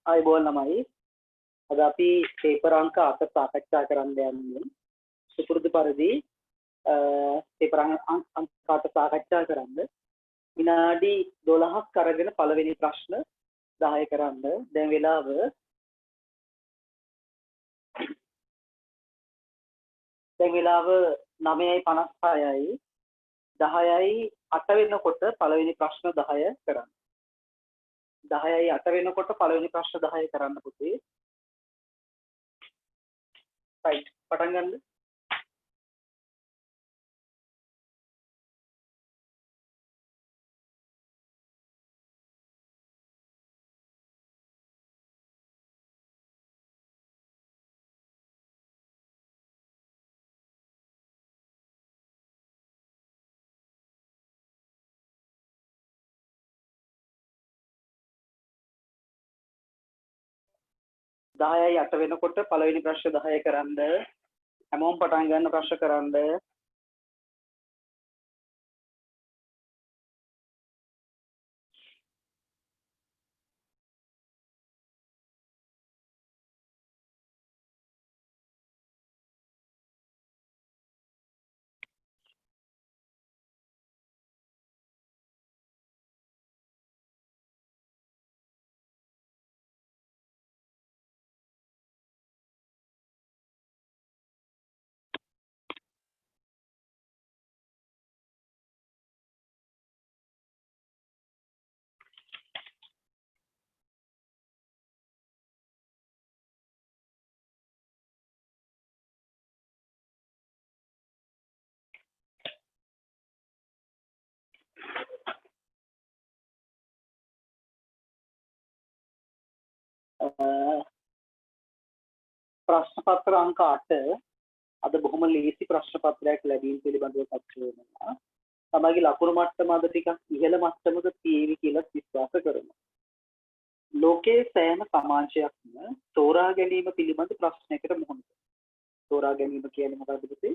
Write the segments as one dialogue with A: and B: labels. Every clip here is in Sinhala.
A: ආයුබෝවන් ළමයි. අද අපි පේපර් අංක 8 සාකච්ඡා කරන්න යන්නේ. සුපුරුදු පරිදි පේපර් අංක 8 සාකච්ඡා කරන්න විනාඩි 12ක් අරගෙන පළවෙනි ප්‍රශ්න 10 කරන්න. දැන් වෙලාව 9:56යි. 10යි 8 වෙනකොට පළවෙනි ප්‍රශ්න 10 කරන්න. 10යි 8 වෙනකොට පළවෙනි ප්‍රශ්න 10 කරන්න පුතේ. right පටන් ගන්න. දහයයි 8 වෙනකොට පළවෙනි ප්‍රශ්න 10 කරන්න. හැමෝම පටන් ගන්න ප්‍රශ්න කරන්න. ප්‍රශ්න පත්‍ර අංක 8 අද බොහොම ලේසි ප්‍රශ්න පත්‍රයක් ලැබීම පිළිබඳව කතා කරනවා. තමයිගේ ලකුණු මට්ටම අද ටිකක් ඉහළ මට්ටමක තියෙවි කියලා විශ්වාස කරනවා. ලෝකයේ සෑම සමාජයක්ම තෝරා ගැනීම පිළිබඳ ප්‍රශ්නයකට මුහුණ දෙනවා. තෝරා ගැනීම කියන්නේ මොකක්ද පුතේ?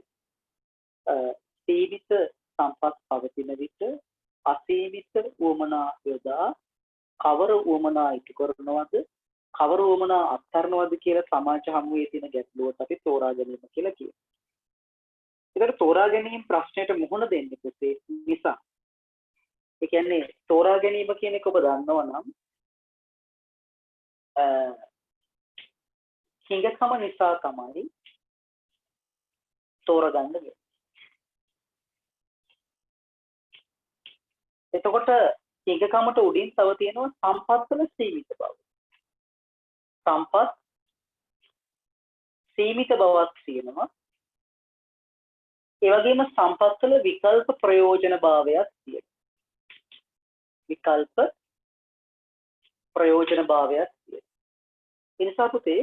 A: සීමිත සම්පත් පවතින විට අසීමිත උවමනා යොදා කවර උවමනා ඉටු කරනවද කවර උවමනා අත්හරිනවද කියලා සමාජ හමුවේ තියෙන ගැටලුවට අපි තෝරා ගැනීම කියලා කියනවා. ඒකට තෝරා ගැනීම ප්‍රශ්නයට මුහුණ දෙන්න පුතේ නිසා. ඒ කියන්නේ තෝරා ගැනීම කියන එක ඔබ දන්නවා නම් හිඟකම නිසා තමයි තෝරගන්න වෙන්නේ. එතකොට හිඟකමට උඩින් තව තියෙනවා සම්පත්වල සීමිත බව. සම්පත් සීමිත බවක් තියෙනවා. ඒ වගේම සම්පත්වල විකල්ප ප්‍රයෝජන භාවයක් තියෙනවා. විකල්ප ප්‍රයෝජන භාවයක් තියෙනවා. ඒ නිසා පුතේ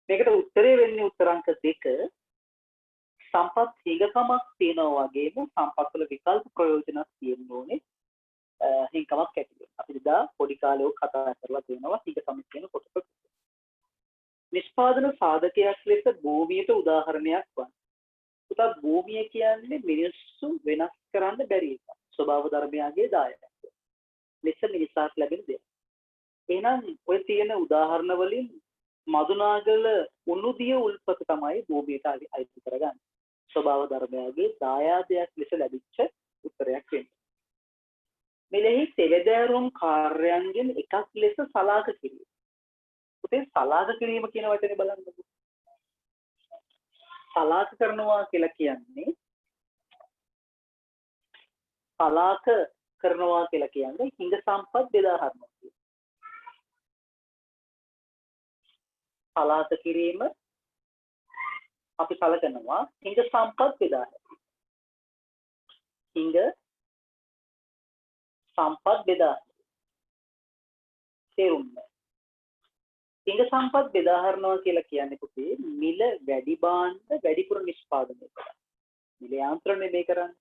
A: මේකට උත්තරේ වෙන්නේ උත්තරාංක 2. සම්පත් හිඟකමක් තියෙනවා වගේම සම්පත්වල විකල්ප ප්‍රයෝජනක් තියෙන්න ඕනේ. හිඟකමක් ඇති වෙනවා. අපි දා පොඩි කාලේ ඔක් කතා කරලා තියෙනවා හිඟකම කියන කොටස. නිෂ්පාදන සාධකයක් ලෙස භූමියට උදාහරණයක් වань. පුතා භූමිය කියන්නේ මිනිස්සු වෙනස් කරන්න බැරි එකක්. ස්වභාව ධර්මයාගේ දායකත්වය. ලෙස මිනිසාට ලැබෙන දෙයක්. එහෙනම් ඔය තියෙන උදාහරණ වලින් මදුනාගල උණුදිය උල්පත තමයි භූමියට අයිති කරගන්නේ. ස්වභාව ධර්මයාගේ දායාදයක් ලෙස ලැබිච්ච උත්තරයක් වෙන්නේ. මෙලෙහි තෙලදෑරුම් කාර්යයන්ගෙන් එකක් ලෙස සලාක කිරීම. පුතේ සලාක කිරීම කියන වචනේ බලන්නකෝ. සලාක කරනවා කියලා කියන්නේ සලාක කරනවා කියලා කියන්නේ හිඟ සම්පත් බෙදා හරිනවා කියන. සලාක කිරීම අපි සලකනවා හිඟ සම්පත් බෙදා හැරීම. හිඟ සම්පත් බෙදා තේරුම් ගන්න. හිඟ සම්පත් බෙදා හරිනවා කියලා කියන්නේ පුතේ මිල වැඩි භාණ්ඩ වැඩිපුර නිෂ්පාදනය කරනවා. මිල යාන්ත්‍රණය මේ කරන්නේ.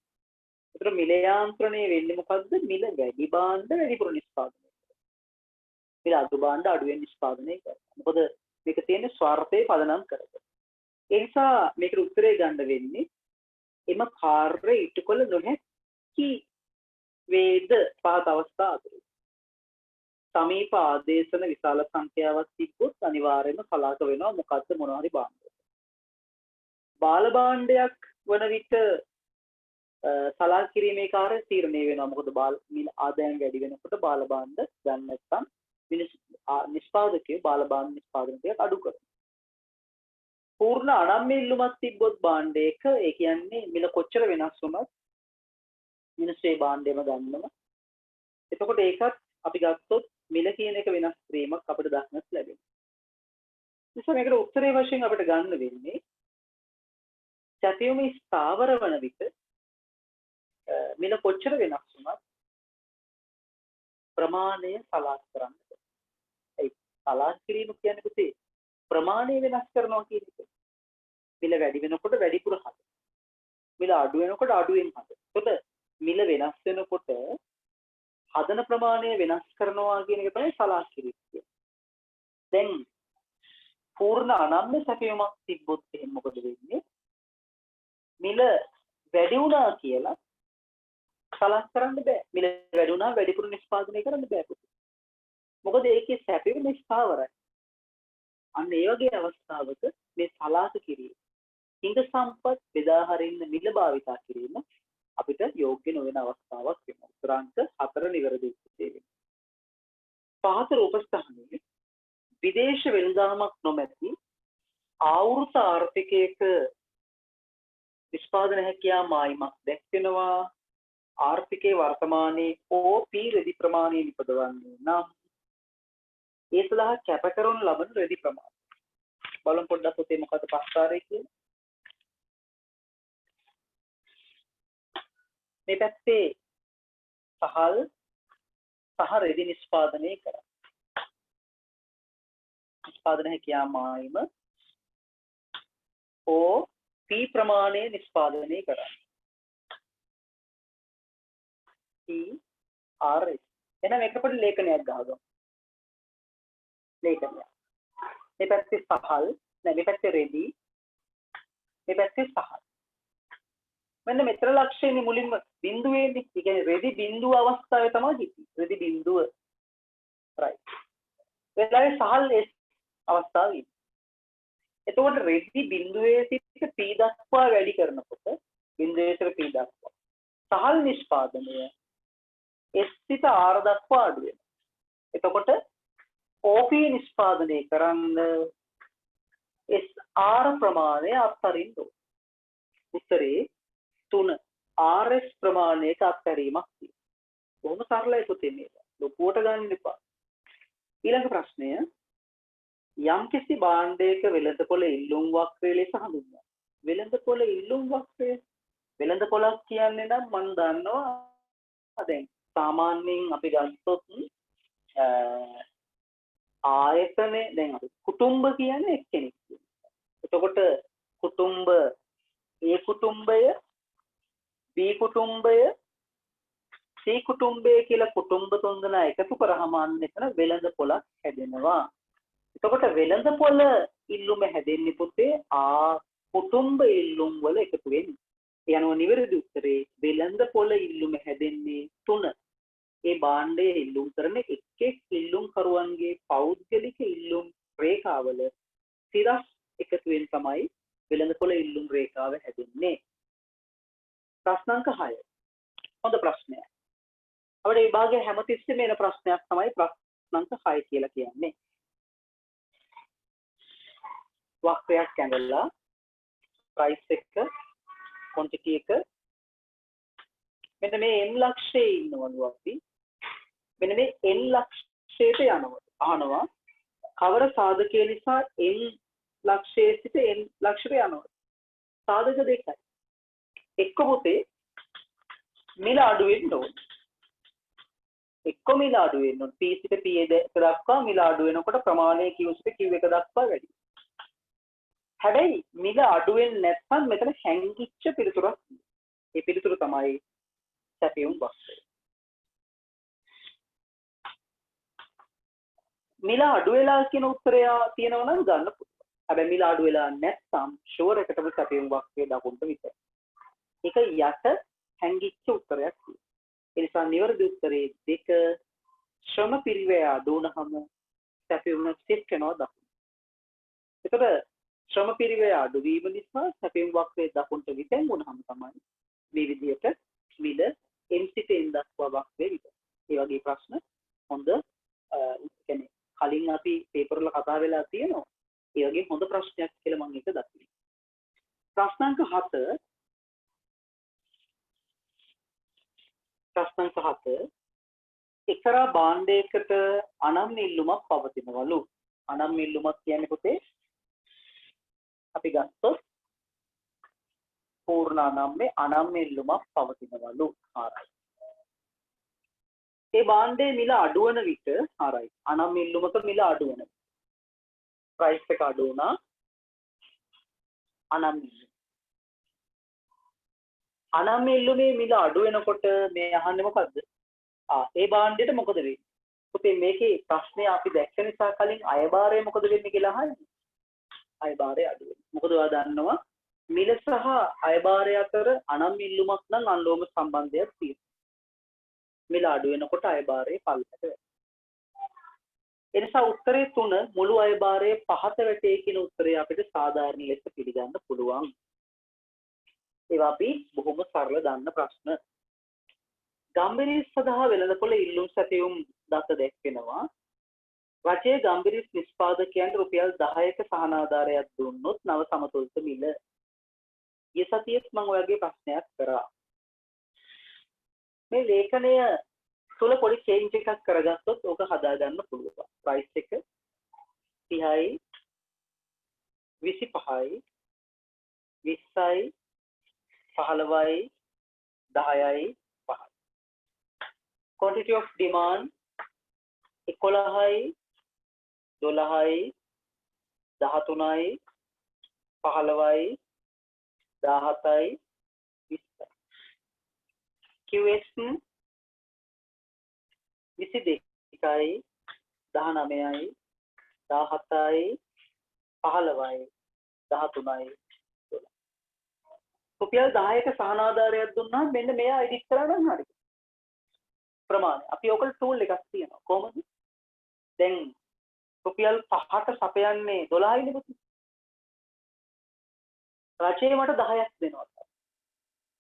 A: ඒතර මිල යාන්ත්‍රණය වෙන්නේ මොකද්ද? මිල වැඩි භාණ්ඩ වැඩිපුර නිෂ්පාදනය කරනවා. මිල අඩු භාණ්ඩ අඩුවෙන් නිෂ්පාදනය කරනවා. මොකද මේක තියෙන්නේ ස්වార్థයේ පදනම් කරගෙන. ඒ නිසා මේකට උත්තරේ ගන්න වෙන්නේ එම කාර්ය ඉටු කළ නොහැකි වේද පහත අවස්ථා අතර. සමීප ආදේශන විශාල සංඛ්‍යාවක් තිබ්බොත් අනිවාර්යයෙන්ම සලාක වෙනවා මොකද්ද මොනවා හරි භාණ්ඩයක්. බාල භාණ්ඩයක් වන විට සලාක කිරීමේ කාර්ය තීරණය වෙනවා. මොකද බාල මිල ආදායම් වැඩි වෙනකොට බාල භාණ්ඩ ගන්න නැත්නම් නිෂ්පාදකයෝ බාල භාණ්ඩ නිෂ්පාදනය අඩු කරනවා. පූර්ණ අනම්‍ය ඉල්ලුමක් තිබ්බොත් භාණ්ඩයක ඒ කියන්නේ මිල කොච්චර වෙනස් වුණත් මිනිස්සු ඒ භාණ්ඩයම ගන්නවා. එතකොට ඒකත් අපි ගත්තොත් මිල කියන එක වෙනස් වීමක් අපිට දක්නට ලැබෙනවා. නිසා මේකට උත්තරේ වශයෙන් අපිට ගන්න වෙන්නේ සැපයුමේ ස්ථාවර වන විට මිල කොච්චර වෙනස් වුණත් ප්‍රමාණය සලාක් කරන්න. ඒ සලාක් කිරීම කියන්නේ පුතේ ප්‍රමාණය වෙනස් කරනවා කියන එක. මිල වැඩි වෙනකොට වැඩිපුර හද. මිල අඩු වෙනකොට අඩුවෙන් හද. එතකොට මිල වෙනස් වෙනකොට හදන ප්‍රමාණය වෙනස් කරනවා කියන එක තමයි සලාක් කිරීම කියන්නේ. දැන් පූර්ණ අනම්‍ය සැපයුමක් තිබ්බොත් එහෙනම් මොකද වෙන්නේ? මිල වැඩි වුණා කියලා සලාක් කරන්න බෑ. මිල වැඩි වුණා වැඩිපුර නිෂ්පාදනය කරන්න බෑ පුතේ. මොකද ඒකේ සැපයුම ස්ථාවරයි. අන්න ඒ වගේ අවස්ථාවක මේ සලාක කිරීම හිඟ සම්පත් බෙදා හරින්න මිල භාවිතා කිරීම අපිට යෝග්‍ය නොවන අවස්ථාවක් වෙනවා. උත්තරාංක 4 නිවැරදි උත්තරේ වෙනවා. පහත රූපස්ථානයේ විදේශ වෙළඳාමක් නොමැති ආවෘත ආර්ථිකයක නිෂ්පාදන හැකියාව මායිමක් දැක්වෙනවා. ආර්ථිකයේ වර්තමානයේ OP රෙදි ප්‍රමාණය නිපදවන්නේ නම් ඒ සඳහා කැප කරන ලබන රෙදි ප්‍රමාණය බලමු පොඩ්ඩක් පුතේ මොකද පස්කාරය කියන්නේ. මේ පැත්තේ පහල් සහ රෙදි නිෂ්පාදනය කරා. නිෂ්පාදන හැකියාව මායිම OP ප්‍රමාණය නිෂ්පාදනය කරා. TRS එහෙනම් එක පොඩි ලේඛනයක් ගහගමු. ලේඛනයක්. මේ පැත්තේ සහල් නෑ මේ පැත්තේ රෙදි මේ පැත්තේ සහල්. මෙන්න මෙතර ලක්ෂණේ මුලින්ම බිඳුවේදී ඒ කියන්නේ රෙදි බිඳුව අවස්ථාවේ තමයි හිටියේ. රෙදි බිඳුව right. වෙලාවේ සහල් අවස්ථාවේ. එතකොට රෙදි බිඳුවේ සිට P දක්වා වැඩි කරනකොට බිඳුවේ සිට P දක්වා සහල් නිෂ්පාදනය S සිට R දක්වා අඩු වෙනවා. එතකොට OP නිෂ්පාදනය කරන්න SR ප්‍රමාණය අත්හරින්න ඕන. උත්තරේ 3 RS ප්‍රමාණයක අත්හැරීමක් තියෙනවා. බොහොම සරලයි පුතේ මේක. ලොකුවට ගන්න එපා. ඊළඟ ප්‍රශ්නය යම්කිසි භාණ්ඩයක වෙළඳපොළ ඉල්ලුම් වක්‍රය ලෙස හඳුන්වනවා. වෙළඳපොළ ඉල්ලුම් වක්‍රය වෙළඳපොළක් කියන්නේ නම් මම දන්නවා දැන් සාමාන්‍යයෙන් අපි ගත්තොත් ආයතනේ දැන් අපි කුටුම්බ කියන්නේ එක්කෙනෙක්. එතකොට කුටුම්බ A කුටුම්බය B කුටුම්බය C කුටුම්බය කියලා කුටුම්බ තුන්දෙනා එකතු කරාම අන්න එතන වෙළඳපොළක් හැදෙනවා. එතකොට වෙළඳපොළ ඉල්ලුම හැදෙන්නේ පුතේ කුටුම්බ ඉල්ලුම් වල එකතු වෙන්නේ. ඒ අනුව නිවැරදි උත්තරේ වෙළඳපොළ ඉල්ලුම හැදෙන්නේ 3. ඒ භාණ්ඩයේ ඉල්ලුම් කරන එක් ඉල්ලුම් කරුවන්ගේ පෞද්ගලික ඉල්ලුම් රේඛාවල සිරස් එකතුවෙන් තමයි වෙළඳපොළ ඉල්ලුම් රේඛාව හැදෙන්නේ. ප්‍රශ්නාංක 6. හොඳ ප්‍රශ්නයක්. අපේ විභාගයේ හැමතිස්සෙම එන ප්‍රශ්නයක් තමයි ප්‍රශ්නාංක 6 කියලා කියන්නේ. වක්‍රයක් ඇඳලා ප්‍රයිස් එක quantity එක මෙන්න මේ n ලක්ෂයේ ඉන්නවලු අපි මෙන්න මේ n ලක්ෂයට යනවා අහනවා කවර සාධකයේ නිසා n ලක්ෂයේ සිට n ලක්ෂයට යනවා සාධක දෙකයි එක්ක පුතේ මිල අඩු වෙන්න ඕන එක්ක මිල අඩු වෙන්න ඕන p සිට p දක්වා මිල අඩු වෙනකොට ප්‍රමාණය q සිට q එක දක්වා වැඩි හැබැයි මිල අඩු වෙන්නේ නැත්නම් මෙතන හැංගිච්ච පිළිතුරක් ඒ පිළිතුර තමයි සැපයුම් වක්‍රය. මිල අඩු වෙලා කියන උත්තරය තියෙනවා නම් ගන්න පුළුවන්. හැබැයි මිල අඩු වෙලා නැත්නම් ෂුවර් එකටම සැපයුම් වක්‍රය දකුණට විතරයි. ඒක යට හැංගිච්ච උත්තරයක් තියෙනවා. ඒ නිසා නිවැරදි උත්තරේ 2 ශ්‍රම පිරිවැය අඩු වුණාම සැපයුම shift වෙනවා දකුණට. ඒතකොට ශ්‍රම පිරිවැය අඩු වීම නිසා සැපයුම් වක්‍රයේ දකුණට විතැන් වුණාම තමයි මේ විදිහට මිල M සිට N දක්වා වක්‍රයේ විතර. ඒ වගේ ප්‍රශ්න හොඳ කියන්නේ කලින් අපි පේපර් වල කතා වෙලා තියෙනවා. ඒ වගේ හොඳ ප්‍රශ්නයක් කියලා මම ඒක දක්වනවා. ප්‍රශ්නාංක 7 එක්තරා භාණ්ඩයකට අනම්‍ය ඉල්ලුමක් පවතිනවලු. අනම්‍ය ඉල්ලුමක් කියන්නේ පුතේ අපි ගත්තොත් පූර්ණ අනම්‍ය ඉල්ලුමක් පවතිනවලු. හරයි. ඒ භාණ්ඩයේ මිල අඩු වන විට හරයි. අනම්‍ය ඉල්ලුමක මිල අඩු වෙන. ප්‍රයිස් එක අඩු වුණා. අනම්‍ය ඉල්ලුමේ මිල අඩු වෙනකොට මේ අහන්නේ මොකද්ද? ඒ භාණ්ඩයට මොකද වෙන්නේ? පුතේ මේකේ ප්‍රශ්නේ අපි දැක්ක නිසා කලින් අයභාරය මොකද වෙන්නේ කියලා අහන්නේ. අයභාරය අඩු වෙනවා. මොකද ඔයා දන්නවා මිල සහ අයභාරය අතර අනම්‍ය ඉල්ලුමක් නම් අනුලෝම සම්බන්ධයක් තියෙනවා. මිල අඩු වෙනකොට අයභාරය පල්ලට වැටෙනවා. ඒ නිසා උත්තරේ 3 මුළු අයභාරය පහත වැටේ කියන උත්තරය අපිට සාධාරණ ලෙස පිළිගන්න පුළුවන්. ඒවා අපි බොහොම සරල දන්න ප්‍රශ්න. ගම්බිරිස් සඳහා වෙළඳපොළ ඉල්ලුම් සැපයුම් දත දැක්වෙනවා. රජයේ ගම්බිරිස් නිෂ්පාදකයන්ට රුපියල් 10ක සහන ආධාරයක් දුන්නොත් නව සමතුලිත මිල. ඊය සතියේත් මම ඔයගේ ප්‍රශ්නයක් කරා. මේ ලේඛනය තුල පොඩි චේන්ජ් එකක් කරගත්තොත් ඕක හදාගන්න පුළුවන්. ප්‍රයිස් එක 30යි 25යි 20යි 15යි 10යි 5යි. quantity of demand 11යි 12යි 13යි 15යි 17යි 20යි. QS 22යි 19යි 17යි 15යි 13යි 12යි. රුපියල් 10ක සහන ආධාරයක් දුන්නා මෙන්න මෙයා එඩිට් කරා නම් හරියි. ප්‍රමාණය. අපි ඔකට ටූල් එකක් තියෙනවා. කොහොමද? දැන් රුපියල් 5ක සපයන්නේ 12යිනේ පුතේ. රජයේ මට 10ක් දෙනවා.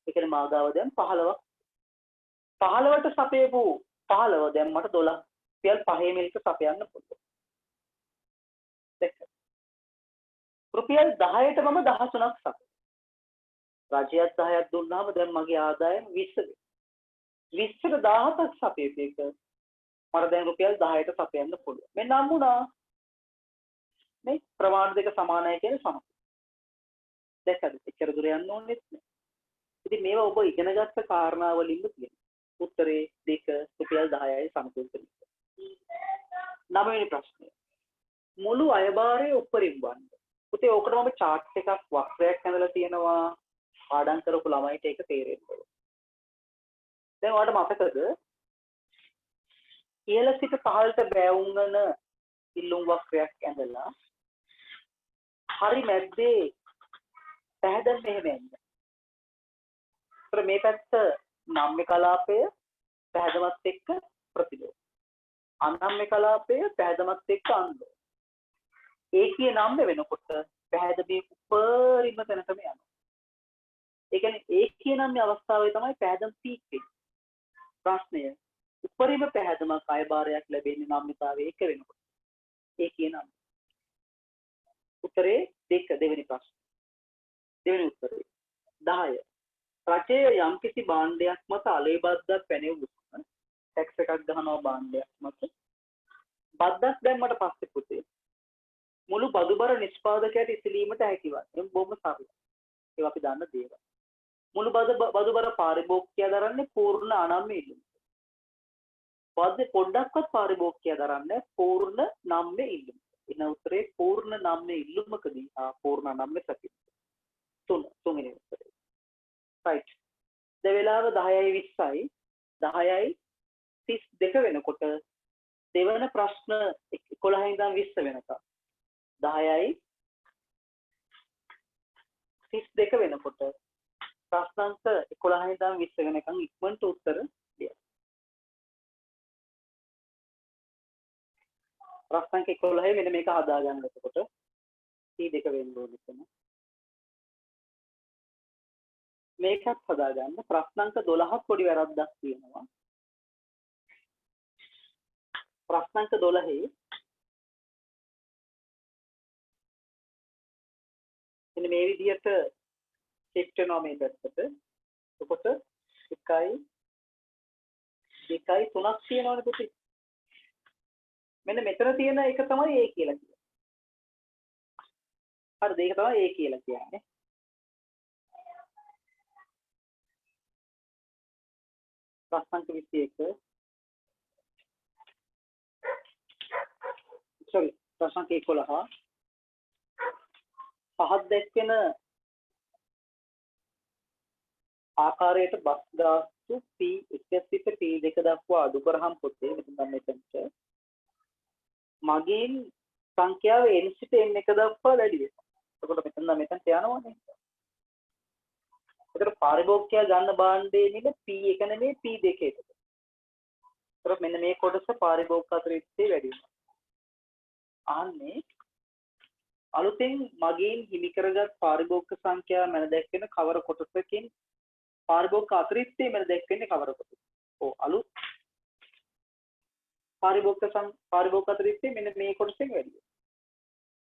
A: ඒ කියන්නේ මාගාව දැන් 15ක්. 15ට සපයපු 15 දැන් මට 12 රුපියල් 5 මිලට සපයන්න පුළුවන්. දැක්කද? රුපියල් 10ට මම 13ක් සපයනවා. රජයට 10ක් දුන්නාම දැන් මගේ ආදායම 20 වෙනවා. 20ට 17ක් සපයපු එක මට දැන් රුපියල් 10ට සපයන්න පුළුවන්. මෙන්න හම්බුණා. මේ ප්‍රමාණ දෙක සමානයි කියන්නේ සම. දැක්කද? එච්චර දුර යන්න ඕනෙත් නෑ. ඉතින් මේවා ඔබ ඉගෙනගත්ත කාරණා වලින්ම තියෙනවා. උත්තරේ 2 රුපියල් 10යි සමතුලිත මිල. 9 වෙනි ප්‍රශ්නය. මුළු අයභාරය උපරිම වන්න. පුතේ ඕකට මම chart එකක් වක්‍රයක් ඇඳලා තියෙනවා. පාඩම් කරපු ළමයිට ඒක තේරෙන්න ඕන. දැන් ඔයාලට මතකද? ඉහළ සිට පහළට බැවුම්වන ඉල්ලුම් වක්‍රයක් ඇඳලා හරි මැද්දේ පැහැදෙන්න මෙහෙම එන්න. මේ පැත්ත නම්ම්‍ය කලාපය පැහැදමත් එක්ක ප්‍රතිලෝම. අනම්ම්‍ය කලාපය පැහැදමත් එක්ක අනුලෝම. ඒකීය නම්ම්‍ය වෙනකොට පැහැදමේ උපරිම තැනටම යනවා. ඒ කියන්නේ ඒකීය නම්ම්‍ය අවස්ථාවේ තමයි පැහැදම පීක් වෙන්නේ. ප්‍රශ්නය උපරිම පැහැදමක් අයභාරයක් ලැබෙන්නේ නම්මිතාවේ 1 වෙනකොට. ඒකීය නම්ම්‍ය. උත්තරේ 2 දෙවෙනි ප්‍රශ්න. දෙවෙනි උත්තරේ 10. රජයේ යම්කිසි භාණ්ඩයක් මත අලේ බද්දක් පැනෙවුවොත් ටැක්ස් එකක් ගහනවා භාණ්ඩයක් මත. බද්දක් දැම්මට පස්සේ පුතේ මුළු බදුබර නිෂ්පාදකයාට ඉසිලීමට හැකියවන්නේ. එම් බොහොම සරලයි. ඒක අපි දන්න දේවල්. මුළු බදුබර පාරිභෝගිකයා දරන්නේ පූර්ණ අනම්‍ය ඉල්ලුම. පස්සේ පොඩ්ඩක්වත් පාරිභෝගිකයා දරන්නේ පූර්ණ නම්ම්‍ය ඉල්ලුම. එන උත්තරේ පූර්ණ නම්ම්‍ය ඉල්ලුමකදී පූර්ණ අනම්‍ය සැපයුම. 3 වෙනි උත්තරේ. right. දැන් වෙලාව 10යි 20යි 10යි 32 වෙනකොට දෙවන ප්‍රශ්න 11 ඉඳන් 20 වෙනකම් 10යි 32 වෙනකොට ප්‍රශ්නාංක 11 ඉඳන් 20 වෙනකම් ඉක්මනට උත්තර ප්‍රශ්නාංක 11 මෙන්න මේක හදා ගන්න. එතකොට C2 වෙන්න ඕනේ එතන. මේකත් හදා ගන්න. ප්‍රශ්නාංක 12ක් පොඩි වැරද්දක් තියෙනවා. ප්‍රශ්නාංක 12 මෙන්න මේ විදිහට shift වෙනවා මේ පැත්තට. එතකොට 1 2 3ක් තියෙනවනේ පුතේ. මෙන්න මෙතන තියෙන එක තමයි A කියලා කියන්නේ. හරිද? ඒක තමයි A කියලා කියන්නේ. ප්‍රශ්නාංක 21 sorry ප්‍රශ්නාංක 11 පහත් දැක්වෙන ආකාරයට බස් ගාස්තු P1 සිට P2 දක්වා අඩු කරාම පොතේ මෙතනට මගින් සංඛ්‍යාව n සිට n1 දක්වා වැඩි වෙනවා. එතකොට මෙතනට යනවනේ. එතකොට පාරිභෝගිකයා ගන්න භාණ්ඩයේ මිල P1 නෙමෙයි P2 එකට. එතකොට මෙන්න මේ කොටස පාරිභෝගික අතරිත්තේ වැඩි වෙනවා. ආන්නේ අලුතෙන් මගින් හිමි කරගත් පාරිභෝගික සංඛ්‍යාව මැන දැක්වෙන කවර කොටසකින් පාරිභෝගික අතරිත්තේ මැන දැක්වෙන්නේ කවර කොටසද? ඔව් අලුත් පාරිභෝගික අතරිත්තේ මෙන්න මේ කොටසෙන් වැඩි වෙනවා.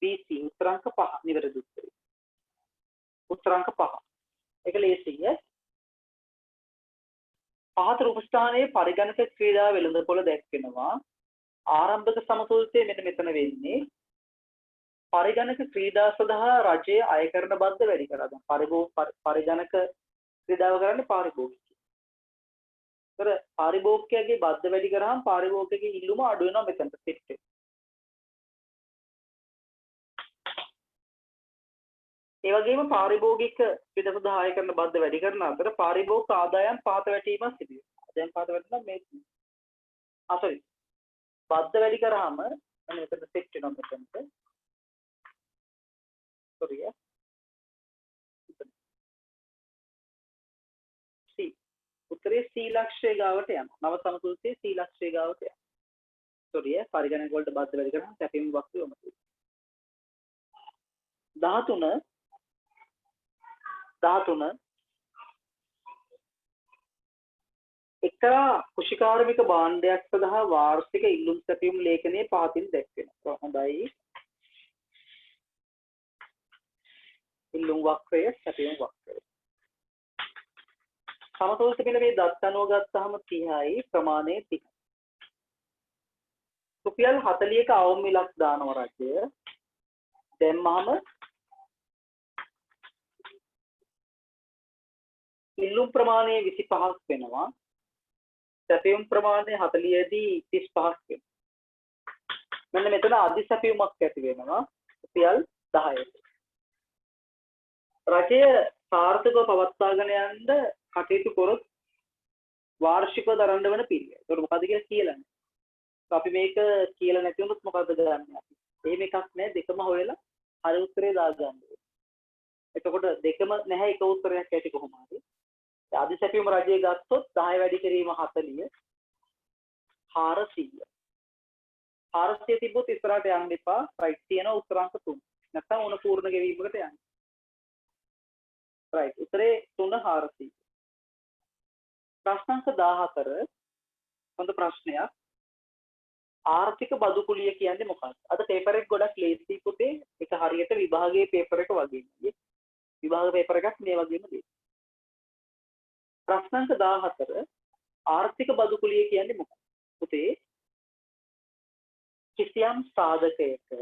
A: BC උත්තර අංක 5 නිවැරදි උත්තරය. උත්තර අංක 5. ඒක ලේසියි ඈ. පහත රූප ස්ථානයේ පරිගණක ක්‍රීඩා වෙළඳපොළ දැක්වෙනවා. ආරම්භක සමතුලිතය මෙන්න මෙතන වෙන්නේ. පරිගණක ක්‍රීඩා සඳහා රජය අය කරන බද්ද වැඩි කරා. දැන් පරිගණක ක්‍රීඩාව කරන්නේ පාරිභෝගිකයෝ. ඒතර පාරිභෝගිකයාගේ බද්ද වැඩි කරාම පාරිභෝගිකයාගේ ඉල්ලුම අඩු වෙනවා මෙතනට සෙට් එක. ඒ වගේම පාරිභෝගික ක්‍රීඩා සඳහා අය කරන බද්ද වැඩි කරන අතර පාරිභෝගික ආදායම් පාත වැටීමක් සිදු වෙනවා. ආදායම් පාත වැටෙනවා මේ sorry බද්ද වැඩි කරාම මෙතන සෙට් වෙනවා මෙතනට. sorry C උත්තරේ C ලක්ෂය ගාවට යනවා. නව සමතුලිතයේ C ලක්ෂය ගාවට යනවා. sorry පරිගණක වලට බද්ද වැඩි කරාම සැපීම වස්තු යොමුයි. 13 එක්තරා කුෂිකාර්මික භාණ්ඩයක් සඳහා වාර්ෂික ඉල්ලුම් සැපයුම් ලේඛනයේ පහතින් දැක්වෙනවා. හොඳයි. ඉල්ලුම් වක්‍රය සැපයුම් වක්‍රය. සමතුලිත පිළ මේ දත් අනුව ගත්තාම 30යි ප්‍රමාණය 30යි. රුපියල් 40ක අවම මිලක් දානවා රජය. දැම්මම ඉල්ලුම් ප්‍රමාණය 25ක් වෙනවා. සැපයුම් ප්‍රමාණය 40 දී 35ක් වෙනවා. මෙන්න මෙතන අධි සැපයුමක් ඇති වෙනවා රුපියල් 10ට. රජය සාර්ථකව පවත්වාගෙන යන්න කටයුතු කරොත් වාර්ෂිකව දරන්න වෙන පිළිවෙල. ඒක මොකද්ද කියලා කියලා නැහැ. අපි මේක කියලා නැති වුණොත් මොකද්ද කරන්නේ අපි? එහෙම එකක් නැහැ. දෙකම හොයලා හරි උත්තරේ දාගන්න ඕනේ. එතකොට දෙකම නැහැ එක උත්තරයක් ඇති කොහොම හරි. අධි සැපයුම රජයේ ගත්තොත් 10 වැඩි කිරීම 40 400. 400 තිබ්බොත් ඉස්සරහට යන්න එපා. රයිට් තියෙනවා උත්තර අංක 3. නැත්නම් උණ පූර්ණ ගෙවීමකට යන්න. රයිට් උත්තරේ 3 400. ප්‍රශ්නාංක 14 හොඳ ප්‍රශ්නයක්. ආර්ථික බදු කුලිය කියන්නේ මොකක්ද? අද පේපර් එක ගොඩක් ලේසි පුතේ. ඒක හරියට විභාගයේ පේපර් එක වගේ නෙවෙයි. විභාග පේපර් එකක් මේ වගේම දෙයි. ප්‍රශ්නාංක 14 ආර්ථික බදු කුලිය කියන්නේ මොකක්ද? පුතේ කිසියම් සාධකයක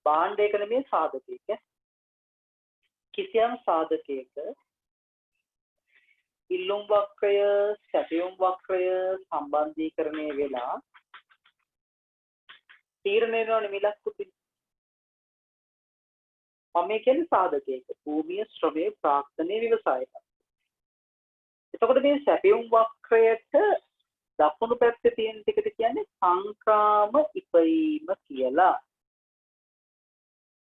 A: භාණ්ඩයක නෙමෙයි සාධකයක කිසියම් සාධකයක ඉල්ලුම් වක්‍රය සැපයුම් වක්‍රය සම්බන්ධීකරණය වෙලා තීරණය වෙනවනේ මිලක් පුතේ. මම කියන්නේ සාධකයක භූමිය ශ්‍රමයේ ප්‍රාර්ථනීය ව්‍යවසායක. එතකොට මේ සැපයුම් වක්‍රයට දකුණු පැත්තේ තියෙන ටිකට කියන්නේ සංක්‍රාම ඉපයීම කියලා.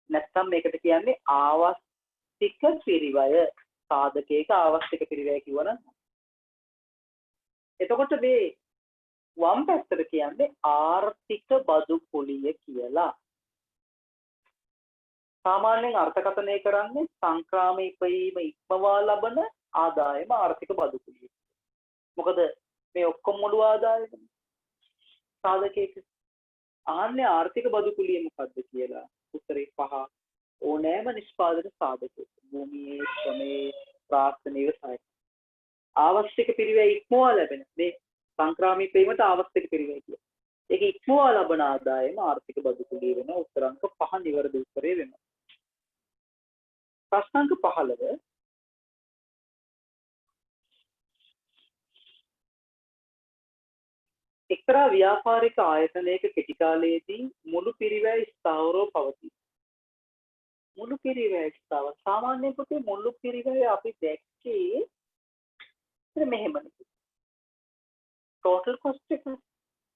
A: නැත්නම් මේකට කියන්නේ ආවස්තික පිරිවය. සාධකයක ආවස්තික පිරිවය කිව්වනම් එතකොට මේ වම් පැත්තට කියන්නේ ආර්ථික බදු කුලිය කියලා. සාමාන්‍යයෙන් අර්ථකථනය කරන්නේ සංක්‍රාමී ඉපයීම ඉක්මවා ලබන ආදායම ආර්ථික බදු කුලිය. මොකද මේ ඔක්කොම මුළු ආදායම සාධකයක ආන්නේ ආර්ථික බදු කුලිය මොකද්ද කියලා උත්තරේ 5 ඕනෑම නිෂ්පාදන සාධක භූමියේ ශ්‍රමයේ ප්‍රාර්ථනීය සහාය ආවශ්‍යක පිරිවැය ඉක්මවා ලැබෙන මේ සංක්‍රාමී ඉපයීමට ආවශ්‍යක පිරිවැය කියලා. ඒක ඉක්මවා ලබන ආදායම ආර්ථික බදු කුලිය වෙන උත්තර අංක 5 නිවැරදි උත්තරේ වෙනවා. ප්‍රශ්න අංක 15 එක්තරා ව්‍යාපාරික ආයතනයක කෙටි කාලයේදී මුළු පිරිවැය ස්ථාවරව පවතී. මුළු පිරිවැය ස්ථාවර සාමාන්‍යයෙන් පුතේ මුළු පිරිවැය අපි දැක්කේ මෙහෙමනේ. total cost එක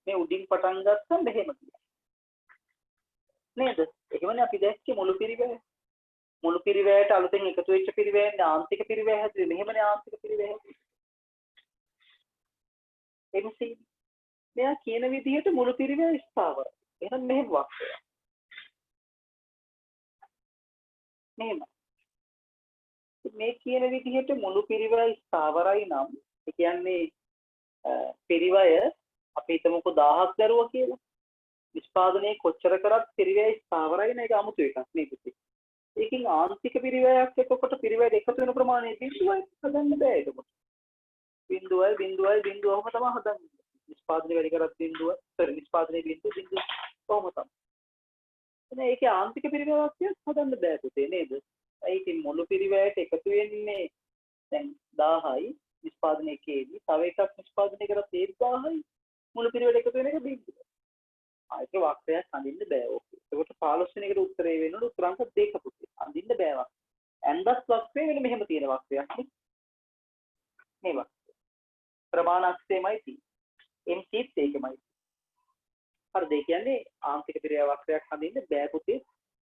A: මේ උඩින් පටන් ගත්තම මෙහෙම කියලා. නේද? එහෙමනේ අපි දැක්කේ මුළු පිරිවැය. මුළු පිරිවැයට අලුතෙන් එකතු වෙච්ච පිරිවැයනේ ආන්තික පිරිවැය හැදුවේ. මෙහෙමනේ ආන්තික පිරිවැය හැදුවේ. MC මෙයා කියන විදිහට මුළු පිරිවැය ස්ථාවරයි. එහෙනම් මෙහෙම වක්‍රය. මෙහෙම. මේ කියන විදිහට මුළු පිරිවැය ස්ථාවරයි නම් ඒ කියන්නේ පිරිවැය අපි හිතමුකෝ 1000ක් දරුවා කියලා. නිෂ්පාදනයේ කොච්චර කරත් පිරිවැය ස්ථාවරයි නේ ඒක 아무තු එකක් නේද? ඒකෙන් ආන්තික පිරිවැයක් එක්කකොට පිරිවැය එකතු වෙන ප්‍රමාණය බිඳුවයි හදන්න බෑ එතකොට. බිඳුවයි බිඳුවම තමයි හදන්නේ. නිෂ්පාදනය වැඩි කරත් බිඳුව, නිෂ්පාදනයේ බිඳුව කොහොම තමයි. එනේ ඒකේ ආන්තික පිරිවැයක් හදන්න බෑ පුතේ නේද? ඒකෙන් මුළු පිරිවැයට එකතු වෙන්නේ දැන් 1000යි නිෂ්පාදනය එකේදී තව එකක් නිෂ්පාදනය කරත් ඒ 1000යි මුළු පිරිවැයට එකතු වෙන එක බිඳුව. ආයක වක්‍රයක් හඳින්න බෑ. ඕකේ. ඒකට 15 වෙනි එකට උත්තරේ වෙනවලු උත්තරාංක 2 පුතේ. හඳින්න බෑ වක්‍රය. ඇන්දස් වක්‍රය වෙන මෙහෙම තියෙන වක්‍රයක් නේ. මේ වක්‍රය. ප්‍රමාණක්ෂයමයි තියෙන්නේ. MCත් ඒකමයි. හරිද? ඒ කියන්නේ ආන්තික පිරිවැය වක්‍රයක් හඳින්න බෑ පුතේ.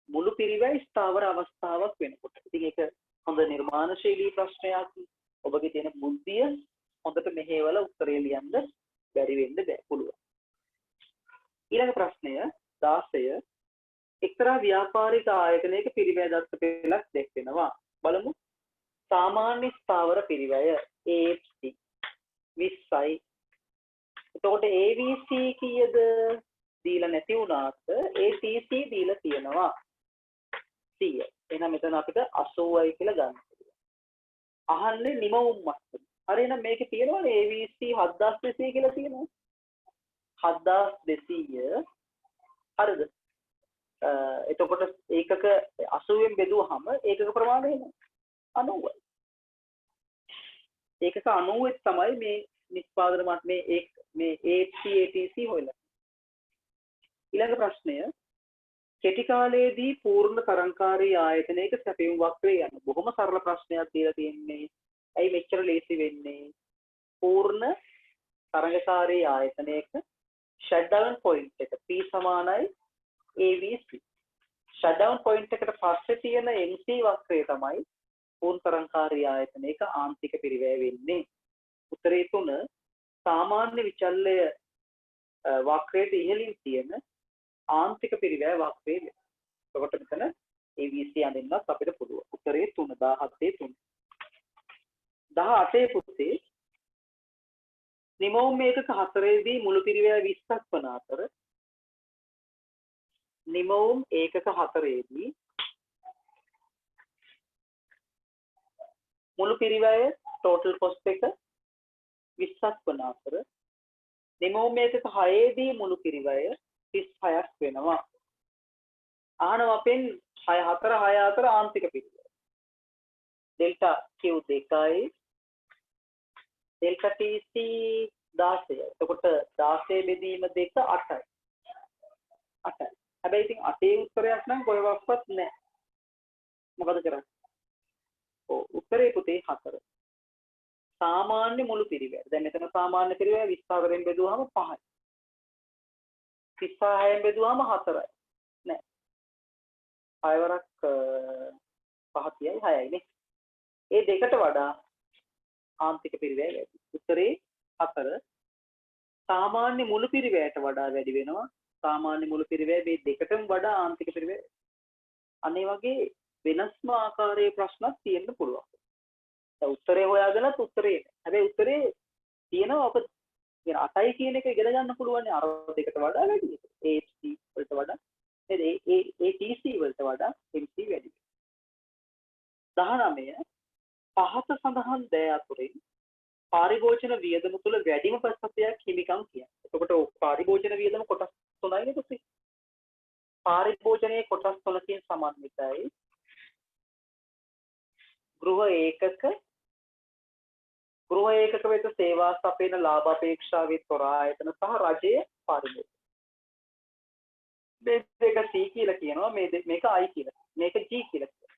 A: මුළු පිරිවැය ස්ථාවර අවස්ථාවක් වෙනකොට. ඉතින් ඒක හොඳ නිර්මාණශීලී ප්‍රශ්නයක්. ඔබගේ තියෙන බුද්ධිය හොඳට මෙහෙवला උත්තරේ ලියන්න බැරි වෙන්න බෑ පුළුවන්. ඊළඟ ප්‍රශ්නය 16 එක්තරා ව්‍යාපාරික ආයතනයක පිරිවැය දත්ත පෙළක් දැක්වෙනවා. බලමු. සාමාන්‍ය ස්ථාවර පිරිවැය AFC 20යි. එතකොට AVC කීයද? දීලා නැති වුණාට ATC දීලා තියෙනවා 100. එහෙනම් මෙතන අපිට 80යි කියලා ගන්න පුළුවන්. අහන්නේ නිමවුම් මට්ටම. හරි එහෙනම් මේකේ තියෙනවනේ AVC 7200 කියලා තියෙනවා. 7200 හරිද? එතකොට ඒකක 80ෙන් බෙදුවහම ඒකක ප්‍රමාණය එනවා 90යි. ඒකක 90 තමයි මේ නිෂ්පාදන මට්ටමේ මේ AFC ATC හොයලා. ඊළඟ ප්‍රශ්නය කෙටි කාලයේදී පූර්ණ තරංකාරී ආයතනයක සැපයුම් වක්‍රය යන බොහොම සරල ප්‍රශ්නයක් දීලා තියෙන්නේ. ඇයි මෙච්චර ලේසි වෙන්නේ? පූර්ණ තරංගකාරී ආයතනයක shutdown point එක P සමානයි AVC. shutdown point එකට පස්සේ තියෙන MC වක්‍රය තමයි පූර්ණ තරංකාරී ආයතනයක ආන්තික පිරිවැය වෙන්නේ. උත්තරේ 3 සාමාන්‍ය විචල්්‍ය වක්‍රයට ඉහළින් තියෙන ආන්තික පිරිවැය වක්‍රය වෙනවා. එතකොට මෙතන AVC අඳින්නත් අපිට පුළුවන්. උත්තරේ 3 17 3. 18 පුතේ නිමවුම් ඒකක 4ේදී මුළු පිරිවැය 20ක් වන අතර නිමවුම් ඒකක 4ේදී මුළු පිරිවැය total cost එක 20ක් වන අතර නිමවුම් ඒකක 6ේදී මුළු පිරිවැය 36ක් වෙනවා. ආනව අපෙන් 6 4 6 අතර ආන්තික පිරිවැය. delta Q 2යි delta TC 16යි. එතකොට 16 බෙදීම 2 8යි. 8යි. හැබැයි ඉතින් 8 උත්තරයක් නම් කොහෙවත් නැහැ. මොකද කරන්නේ? ඔව් උත්තරේ පුතේ 4. සාමාන්‍ය මුළු පිරිවැය. දැන් මෙතන සාමාන්‍ය පිරිවැය 24න් බෙදුවාම 5යි. 36න් බෙදුවාම 4යි. නෑ. 6 වරක් 5 තියයි 6යි නේ. ඒ දෙකට වඩා ආන්තික පිරිවැය වැඩි. උත්තරේ 4 සාමාන්‍ය මුළු පිරිවැයට වඩා වැඩි වෙනවා. සාමාන්‍ය මුළු පිරිවැය මේ දෙකටම වඩා ආන්තික පිරිවැය. අනේ වගේ වෙනස්ම ආකාරයේ ප්‍රශ්නක් තියෙන්න පුළුවන්. දැන් උත්තරේ හොයාගෙනත් උත්තරේ නැහැ. හැබැයි උත්තරේ තියෙනවා අප කියන 8යි කියන එක ඉගෙන ගන්න පුළුවන් අර දෙකට වඩා වැඩි. AHC වලට වඩා නේද? ATC වලට වඩා MC වැඩි. 19 පහත සඳහන් දෑ අතුරින් පාරිභෝජන වියදම තුළ වැඩිම ප්‍රතිශතයක් හිමිකම් කියන්නේ. එතකොට පාරිභෝජන වියදම කොටස් 3යිනේ පුතේ. පාරිභෝජනයේ කොටස් 3කින් සමන්විතයි. ගෘහ ඒකක වෙත සේවා සපයන ලාභ අපේක්ෂාවේ තොර ආයතන සහ රජයේ පාරිභෝජන. මේ දෙක C කියලා කියනවා, මේක I කියලා. මේක G කියලා කියනවා.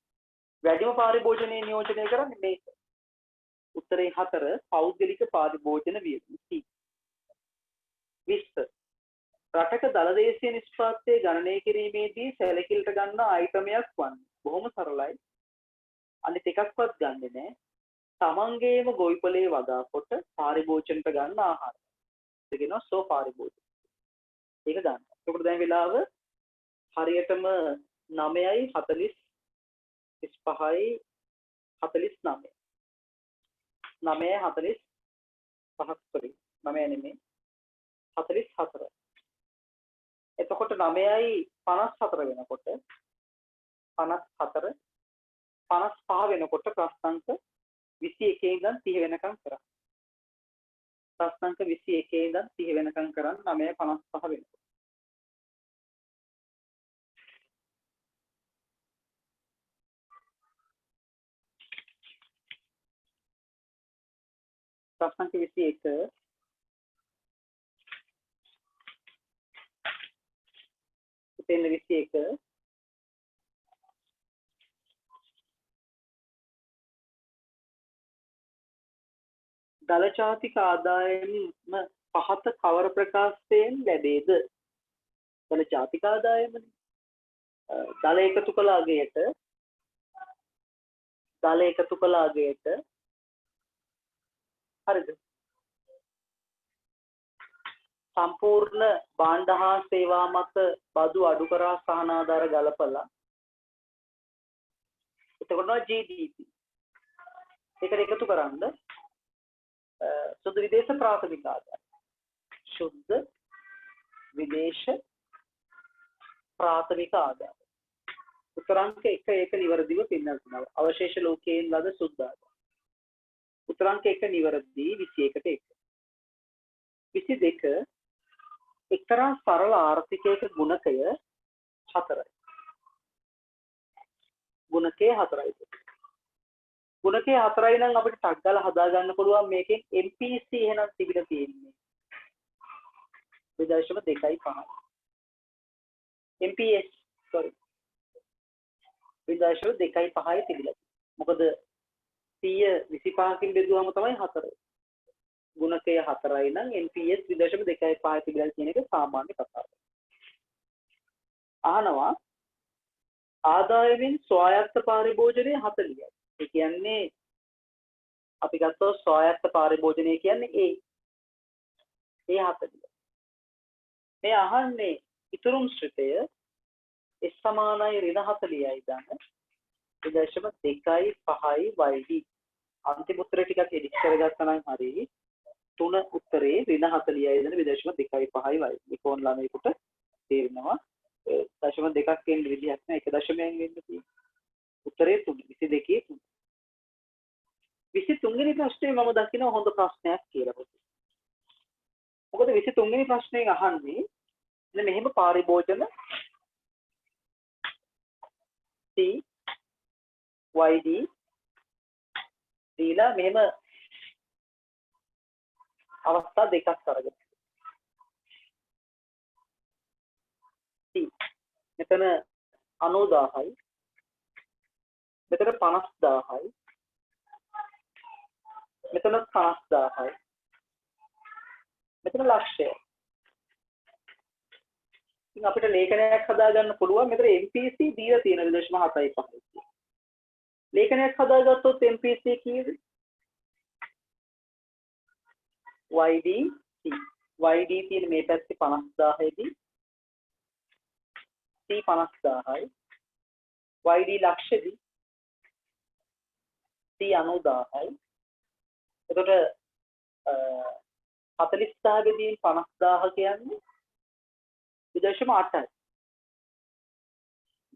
A: වැඩිම පාරිභෝජනයේ නියෝජනය කරන්නේ මේක. උත්තරේ 4 පෞද්ගලික පාරිභෝජන වියදම C. 20 රටක දලදේශීය නිෂ්පාදනය ගණනය කිරීමේදී සැලකිලිට ගන්න අයිටමයක් වන්නේ. බොහොම සරලයි. අනිත් එකක්වත් ගන්නෙ නෑ. තමන්ගේම ගොවිපලේ වගා කොට පාරිභෝජනට ගන්න ආහාර. ඒක කියනවා සෝ පාරිභෝජන. ඒක ගන්න. ඒකට දැන් වෙලාව හරියටම 9යි 45යි 49. 9යි 45ක් sorry 9 නෙමෙයි 44. එතකොට 9යි 54 වෙනකොට 54 55 වෙනකොට ප්‍රශ්නාංක 21 ඉඳන් 30 වෙනකම් කරා. ප්‍රශ්නාංක 21 ඉඳන් 30 වෙනකම් කරන් 9:55 වෙනකොට. ප්‍රශ්නාංක 21 උතෙන් 21 දල ජාතික ආදායම පහත කවර ප්‍රකාශයෙන් ලැබේද? දල ජාතික ආදායමනේ. දල එකතු කළ අගයට හරිද? සම්පූර්ණ භාණ්ඩ හා සේවා මත බදු අඩු කරා සහනාධාර ගලපලා එතකොට GDP ඒකට එකතු කරන්ද සුද්ධ විදේශ ප්‍රාථමික ආදායම සුද්ධ විදේශ ප්‍රාථමික ආදායම උත්තරාංක 1 නිවැරදිව පින්නනවා. අවශේෂ ලෝකයෙන් ලද සුද්ධ ආදායම උත්තරාංක 1 නිවැරදි 21ට 1. 22 එක්තරා සරල ආර්ථිකයක ගුණකය 4යි. ගුණකය 4යි. ගුණකය 4යි නම් අපිට ටක් ගාලා හදා ගන්න පුළුවන් මේකෙන් MPC එහෙනම් තිබිලා තියෙන්නේ 0.25. MPS sorry 0.25යි තිබිලා. මොකද 125කින් බෙදුවම තමයි 4. ගුණකය 4යි නම් NPS 0.25 තිබිලා කියන එක සාමාන්‍ය කතාවක්. අහනවා ආදායමෙන් ස්වායත්ත පාරිභෝජනය 40යි. ඒ කියන්නේ අපි ගත්තොත් ස්වායත්ත පාරිභෝජනය කියන්නේ ඒ 40. මේ අහන්නේ ඉතුරුම් ශ්‍රිතය S සමානයි ඍණ 40යි දාන 0.25යි YD. අන්තිම උත්තරේ ටිකක් එඩිට් කරගත්තා නම් හරි. 3 උත්තරේ ඍණ 40යි දාන 0.25යි YD. මේක ඔන්ලයිනෙකට තේරෙනවා. 0.2ක් එන්න විදිහක් නැහැ. 1 දශමයෙන් වෙන්න තියෙන්නේ. උත්තරේ 3 22 3. 23 වෙනි ප්‍රශ්නේ මම දකින්න හොඳ ප්‍රශ්නයක් කියලා පොතේ. මොකද 23 වෙනි ප්‍රශ්නේ අහන්නේ මෙන්න මෙහෙම පාරිභෝජන C YD දීලා මෙහෙම අවස්ථා දෙකක් අරගෙන C මෙතන 90000යි මෙතන 50000යි මෙතන 50000යි මෙතන ලක්ෂය. ඉතින් අපිට ලේඛනයක් හදාගන්න පුළුවන්. මෙතන MPC දීලා තියෙන 0.75. ලේඛනයක් හදාගත්තොත් MPC කීයද? YD C YD තියෙන මේ පැත්තේ 50000 දී C 50000යි YD ලක්ෂෙදී C 90000යි එතකොට 40000 බෙදීම 50000 කියන්නේ 0.8යි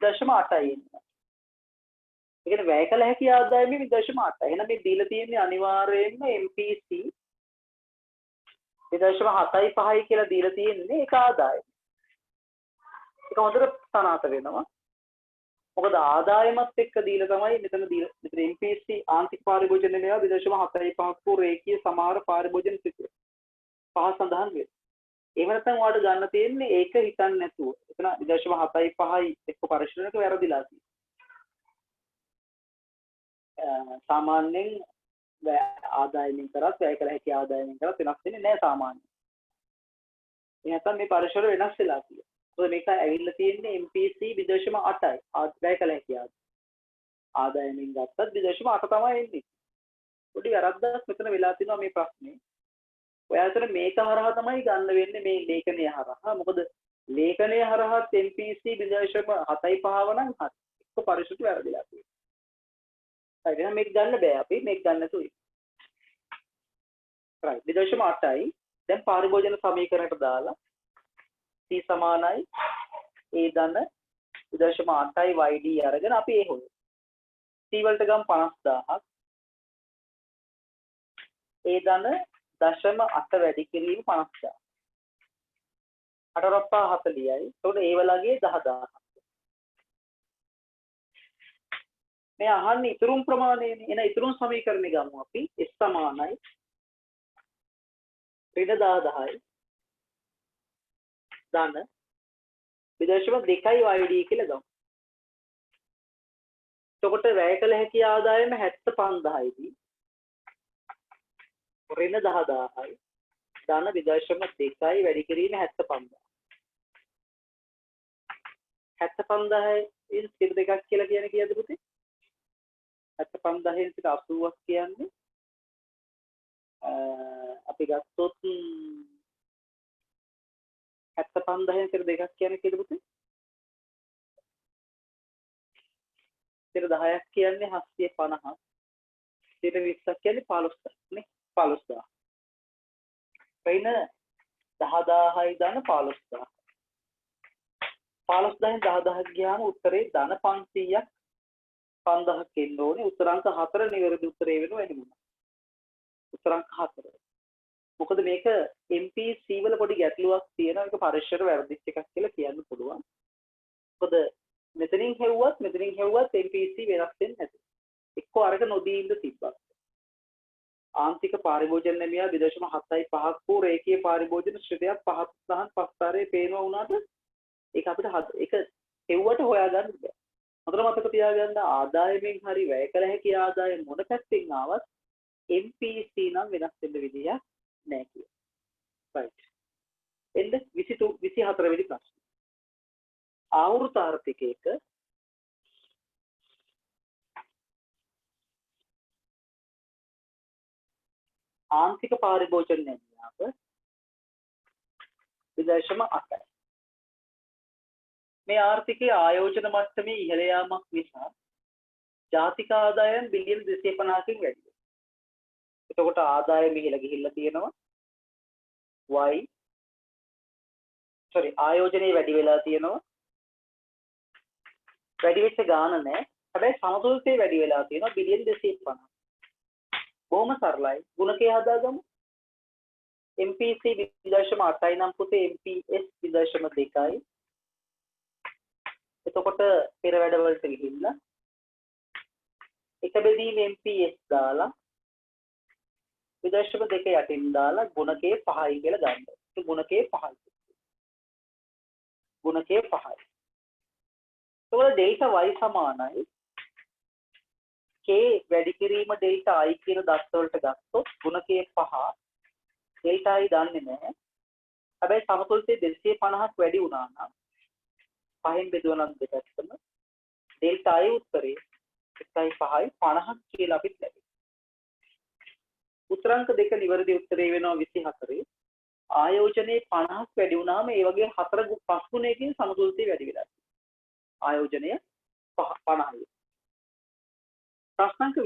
A: 0.8යි එන්නේ. ඒ කියන්නේ වැය කළ හැකි ආදායමේ 0.8යි. එහෙනම් මේ දීලා තියෙන්නේ අනිවාර්යයෙන්ම MPC 0.75යි කියලා දීලා තියෙන්නේ ඒක ආදායම. ඒක හොඳට සනාථ වෙනවා. මොකද ආදායමත් එක්ක දීලා තමයි මෙතන MPC ආන්තික පාරිභෝජන මේවා 0.75ක රේඛීය සමහර පාරිභෝජන සිද්ධ පහ සඳහන් වෙනවා. එහෙම නැත්නම් ඔයාලට ගන්න තියෙන්නේ ඒක හිතන්නේ නැතුව. එතන 0.75යි එක්ක පරිශීලනයක වැරදිලා තියෙනවා. සාමාන්‍යයෙන් ආදායමින් කරත් වැය කළ හැකි ආදායමින් කරත් වෙනස් වෙන්නේ නැහැ සාමාන්‍යයෙන්. ඒ නැත්නම් මේ පරිශීලන වෙනස් වෙලා තියෙනවා. මොකද මේක ඇවිල්ලා තියෙන්නේ MPC 0.8යි. වැය කළ හැකි ආදායමින් ගත්තත් 0.8 තමයි එන්නේ. පොඩි වැරද්දක් මෙතන වෙලා තියෙනවා මේ ප්‍රශ්නේ. ඔයාලට මේක හරහා තමයි ගන්න වෙන්නේ මේ ලේඛනය හරහා. මොකද ලේඛනය හරහා MPC 0.75 නම් හරි. ඒක පරිශුද්ධ වැරදිලා තියෙනවා. හරි එහෙනම් මේක ගන්න බෑ අපි මේක ගන්න නැතුව ඉන්න. right 0.8යි. දැන් පාරිභෝජන සමීකරණයට දාලා C සමානයි A ධන 0.8යි YD අරගෙන අපි ඒ හොයමු. C වලට ගම් 50000ක් A ධන 0.8 වැඩි කිරීම 50000. 8 රොප්පා 40යි. එතකොට ඒ වලගේ 10000ක්. මේ අහන්නේ ඉතුරුම් ප්‍රමාණයනේ. එන ඉතුරුම් සමීකරණය ගමු අපි. S සමානයි ඍණ 10000යි ධන 0.2යි YD කියලා ගමු. එතකොට වැය කළ හැකි ආදායම 75000යි දී ඍණ 10000යි ධන 0.2යි වැඩි කිරීම 75000. 75000 ඉන් සිර දෙකක් කියලා කියන්නේ කීයද පුතේ? 75000 ඉන් සිර 80ක් කියන්නේ අපි ගත්තොත් 75000 ඉන් සිර දෙකක් කියන්නේ කීයද පුතේ? සිර 10ක් කියන්නේ 750ක්. සිර 20ක් කියන්නේ 15000 නේ 15000. වෙන 10000යි ධන 15000. 15000න් 10000ක් ගියාම උත්තරේ ධන 500ක් 5000ක් එන්න ඕනේ. උත්තර අංක 4 නිවැරදි උත්තරේ වෙනවා එන්නේ මොනවා? උත්තර අංක 4. මොකද මේක MPC වල පොඩි ගැටලුවක් තියෙනවා. ඒක පරිශ්‍රයට වැරදිච්ච එකක් කියලා කියන්න පුළුවන්. මොකද මෙතනින් හෙව්වත් MPC වෙනස් වෙන්නේ නැති. එක්ක අරක නොදී ඉඳ තිබ්බා. ආන්තික පාරිභෝජන නැමියා 0.75ක් වූ රේඛීය පාරිභෝජන ශ්‍රේණියක් 5000 පස්තරේ පේනවා වුණාට ඒක අපිට ඒක හෙව්වට හොයාගන්න බෑ. හොඳට මතක තියාගන්න ආදායමෙන් හරි වැය කළ හැකි ආදායම මොන පැත්තෙන් ආවත් MPC නම් වෙනස් වෙන්න විදියක් නැහැ කියලා. right. එන්න 24 වෙනි ප්‍රශ්න. ආවෘත ආර්ථිකයක ආන්තික පාරිභෝජන නැමියාව 0.8යි. මේ ආර්ථිකයේ ආයෝජන මට්ටමේ ඉහළ යාමක් නිසා ජාතික ආදායම් බිලියන 250කින් වැඩි වෙනවා. එතකොට ආදායම ඉහළ ගිහිල්ලා තියෙනවා. ආයෝජනයේ වැඩි වෙලා තියෙනවා. වැඩි වෙච්ච ගාන නැහැ. හැබැයි සමතුලිතේ වැඩි වෙලා තියෙනවා බිලියන 250. බොහොම සරලයි. ගුණකේ හදාගමු. MPC 0.8යි නම් පුතේ MPS 0.2යි. එතකොට පෙර වැඩවලට ගිහිල්ලා එක බෙදීම MPS දාලා 0.2 යටින් දාලා ගුණකේ 5යි කියලා ගන්න. ඒ ගුණකේ 5යි. ගුණකේ 5යි. එතකොට ඩෙල්ටා y සමානයි k වැඩි කිරීම ඩෙල්ටා i කියන දත්ත වලට ගත්තොත් ගුණකයේ 5 ඩෙල්ටා i දන්නේ නැහැ. හැබැයි සමතුලිතයේ 250ක් වැඩි වුණා නම් 5න් බෙදුවනම් දෙපැත්තම ඩෙල්ටා i උත්තරේ 1.5යි 50ක් කියලා අපිට ලැබෙනවා. උත්තරාංක දෙක නිවැරදි උත්තරේ වෙනවා 24. ආයෝජනයේ 50ක් වැඩි වුණාම ඒ වගේ 5 ගුණයකින් සමතුලිතය වැඩි වෙලා තියෙනවා. ආයෝජනය 50යි. ප්‍රශ්නාංක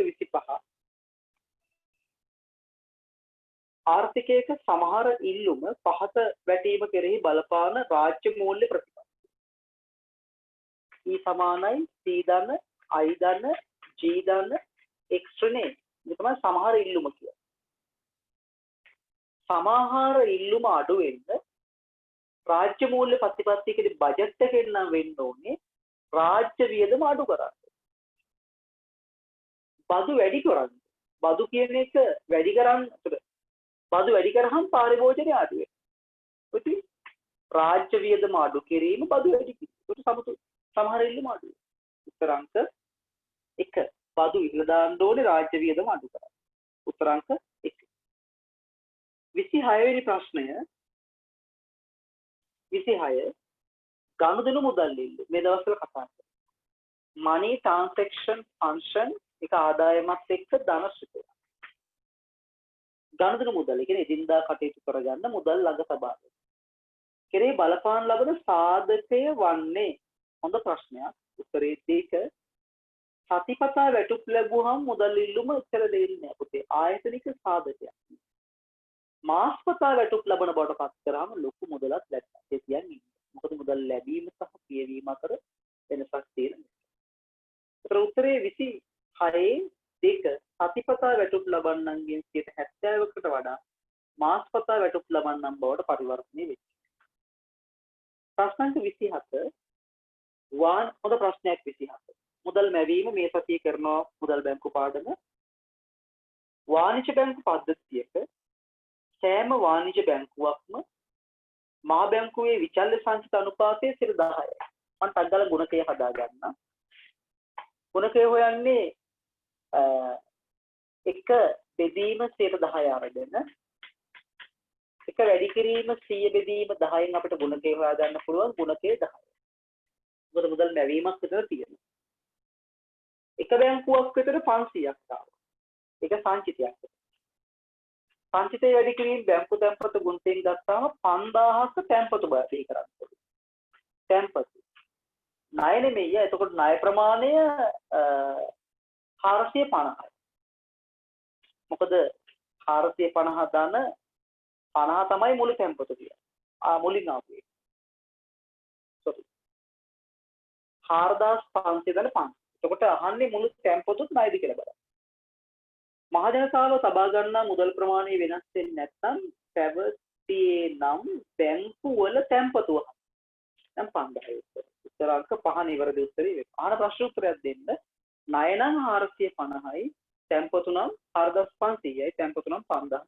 A: 25 ආර්ථිකයක සමහර ඉල්ලුම පහත වැටීම කෙරෙහි බලපාන රාජ්‍ය මූල්‍ය ප්‍රතිපත්ති. E සමානයි C ධන I ධන G ධන X නේ. මේ තමයි සමහර ඉල්ලුම කියන්නේ. සමහර ඉල්ලුම අඩු වෙන්න රාජ්‍ය මූල්‍ය ප්‍රතිපත්තියකදී බජට් එකෙන් නම් වෙන්න ඕනේ රාජ්‍ය වියදම අඩු කරන්න. බදු වැඩි කරන්න. බදු කියන එක වැඩි කරන්න බදු වැඩි කරාම පාරිභෝජනය අඩු වෙනවා. ඒත් රාජ්‍ය වියදම අඩු කිරීම බදු වැඩි කිරීම. ඒක සමහර ඉල්ලුම අඩු වෙනවා. උත්තර අංක 1. බදු ඉහළ දාන්න ඕනේ රාජ්‍ය වියදම අඩු කරන්න. උත්තර අංක 1. 26 වෙනි ප්‍රශ්නය 26 ගනුදෙනු මුදල් ඉල්ලුම මේ දවස්වල කතා කරනවා. money transaction function එක ආදායමත් එක්ක ධනශ්‍රිතය. ගනුදෙනු මුදල් කියන්නේ එදිනදා කටයුතු කරගන්න මුදල් ළඟ තබා ගැනීම. කෙරේ බලපාන ලබන සාධකය වන්නේ හොඳ ප්‍රශ්නයක්. උත්තරේ දෙක සතිපතා වැටුප් ලැබුවහම මුදල් ඉල්ලුම ඉතර දෙන්නේ නැහැ පුතේ. ආයතනික සාධකයක්. මාස්පතා වැටුප් ලබන බවට පත් කරාම ලොකු මුදලක් ලැබෙනවා. ඒ කියන්නේ මොකද මුදල් ලැබීම සහ පියවීම අතර වෙනසක් තියෙනවා. ඒතර උත්තරේ 26 දෙක සතිපතා වැටුප් ලබන්නන්ගෙන් 70%කට වඩා මාස්පතා වැටුප් ලබන්නන් බවට පරිවර්තනය වෙනවා. ප්‍රශ්නාංක 27 හොඳ ප්‍රශ්නයක් 27. මුදල් මැවීම මේ සතියේ කරනවා මුදල් බැංකු පාඩම. වාණිජ බැංකු පද්ධතියක සෑම වාණිජ බැංකුවක්ම මහා බැංකුවේ විචල්්‍ය සංචිත අනුපාතය 10%යි. මම ටග්ගල ගුණකය හදා ගන්න. ගුණකය හොයන්නේ එක බෙදීම 10% අරගෙන එක වැඩි කිරීම 100 බෙදීම 10න් අපිට ගුණකය හොයා ගන්න පුළුවන්. ගුණකය 10. මොකද මුදල් මැවීමක් විතර තියෙනවා. එක බැංකුවක් විතර 500ක් ආවා. ඒක සංචිතයක්. සංචිතය වැඩි කිරීම බැංකු තැන්පතු ගුණයෙන් ගත්තාම 5000ක තැන්පතු බය පිළි කරන්න ඕනේ. තැන්පතු. ණය නෙමෙයි. එතකොට ණය ප්‍රමාණය 450යි. මොකද 450 ධන 50 තමයි මුළු තැන්පතු කියන්නේ. මුලින් ආපු එක. සෝරි. 4500 ධන 5. එතකොට අහන්නේ මුළු තැන්පතුත් ණයද කියලා බලන්න. මහජනතාව තබා ගන්නා මුදල් ප්‍රමාණය වෙනස් වෙන්නේ නැත්නම් පැවතියේ නම් බැංකු වල තැන්පතු නම් 5000යි. උත්තර අංක 5 නිවැරදි උත්තරේ වේ. ආන ප්‍රශ්න උත්තරයක් දෙන්න. ණය නම් 450යි, තැන්පතු නම් 4500යි, තැන්පතු නම් 5000.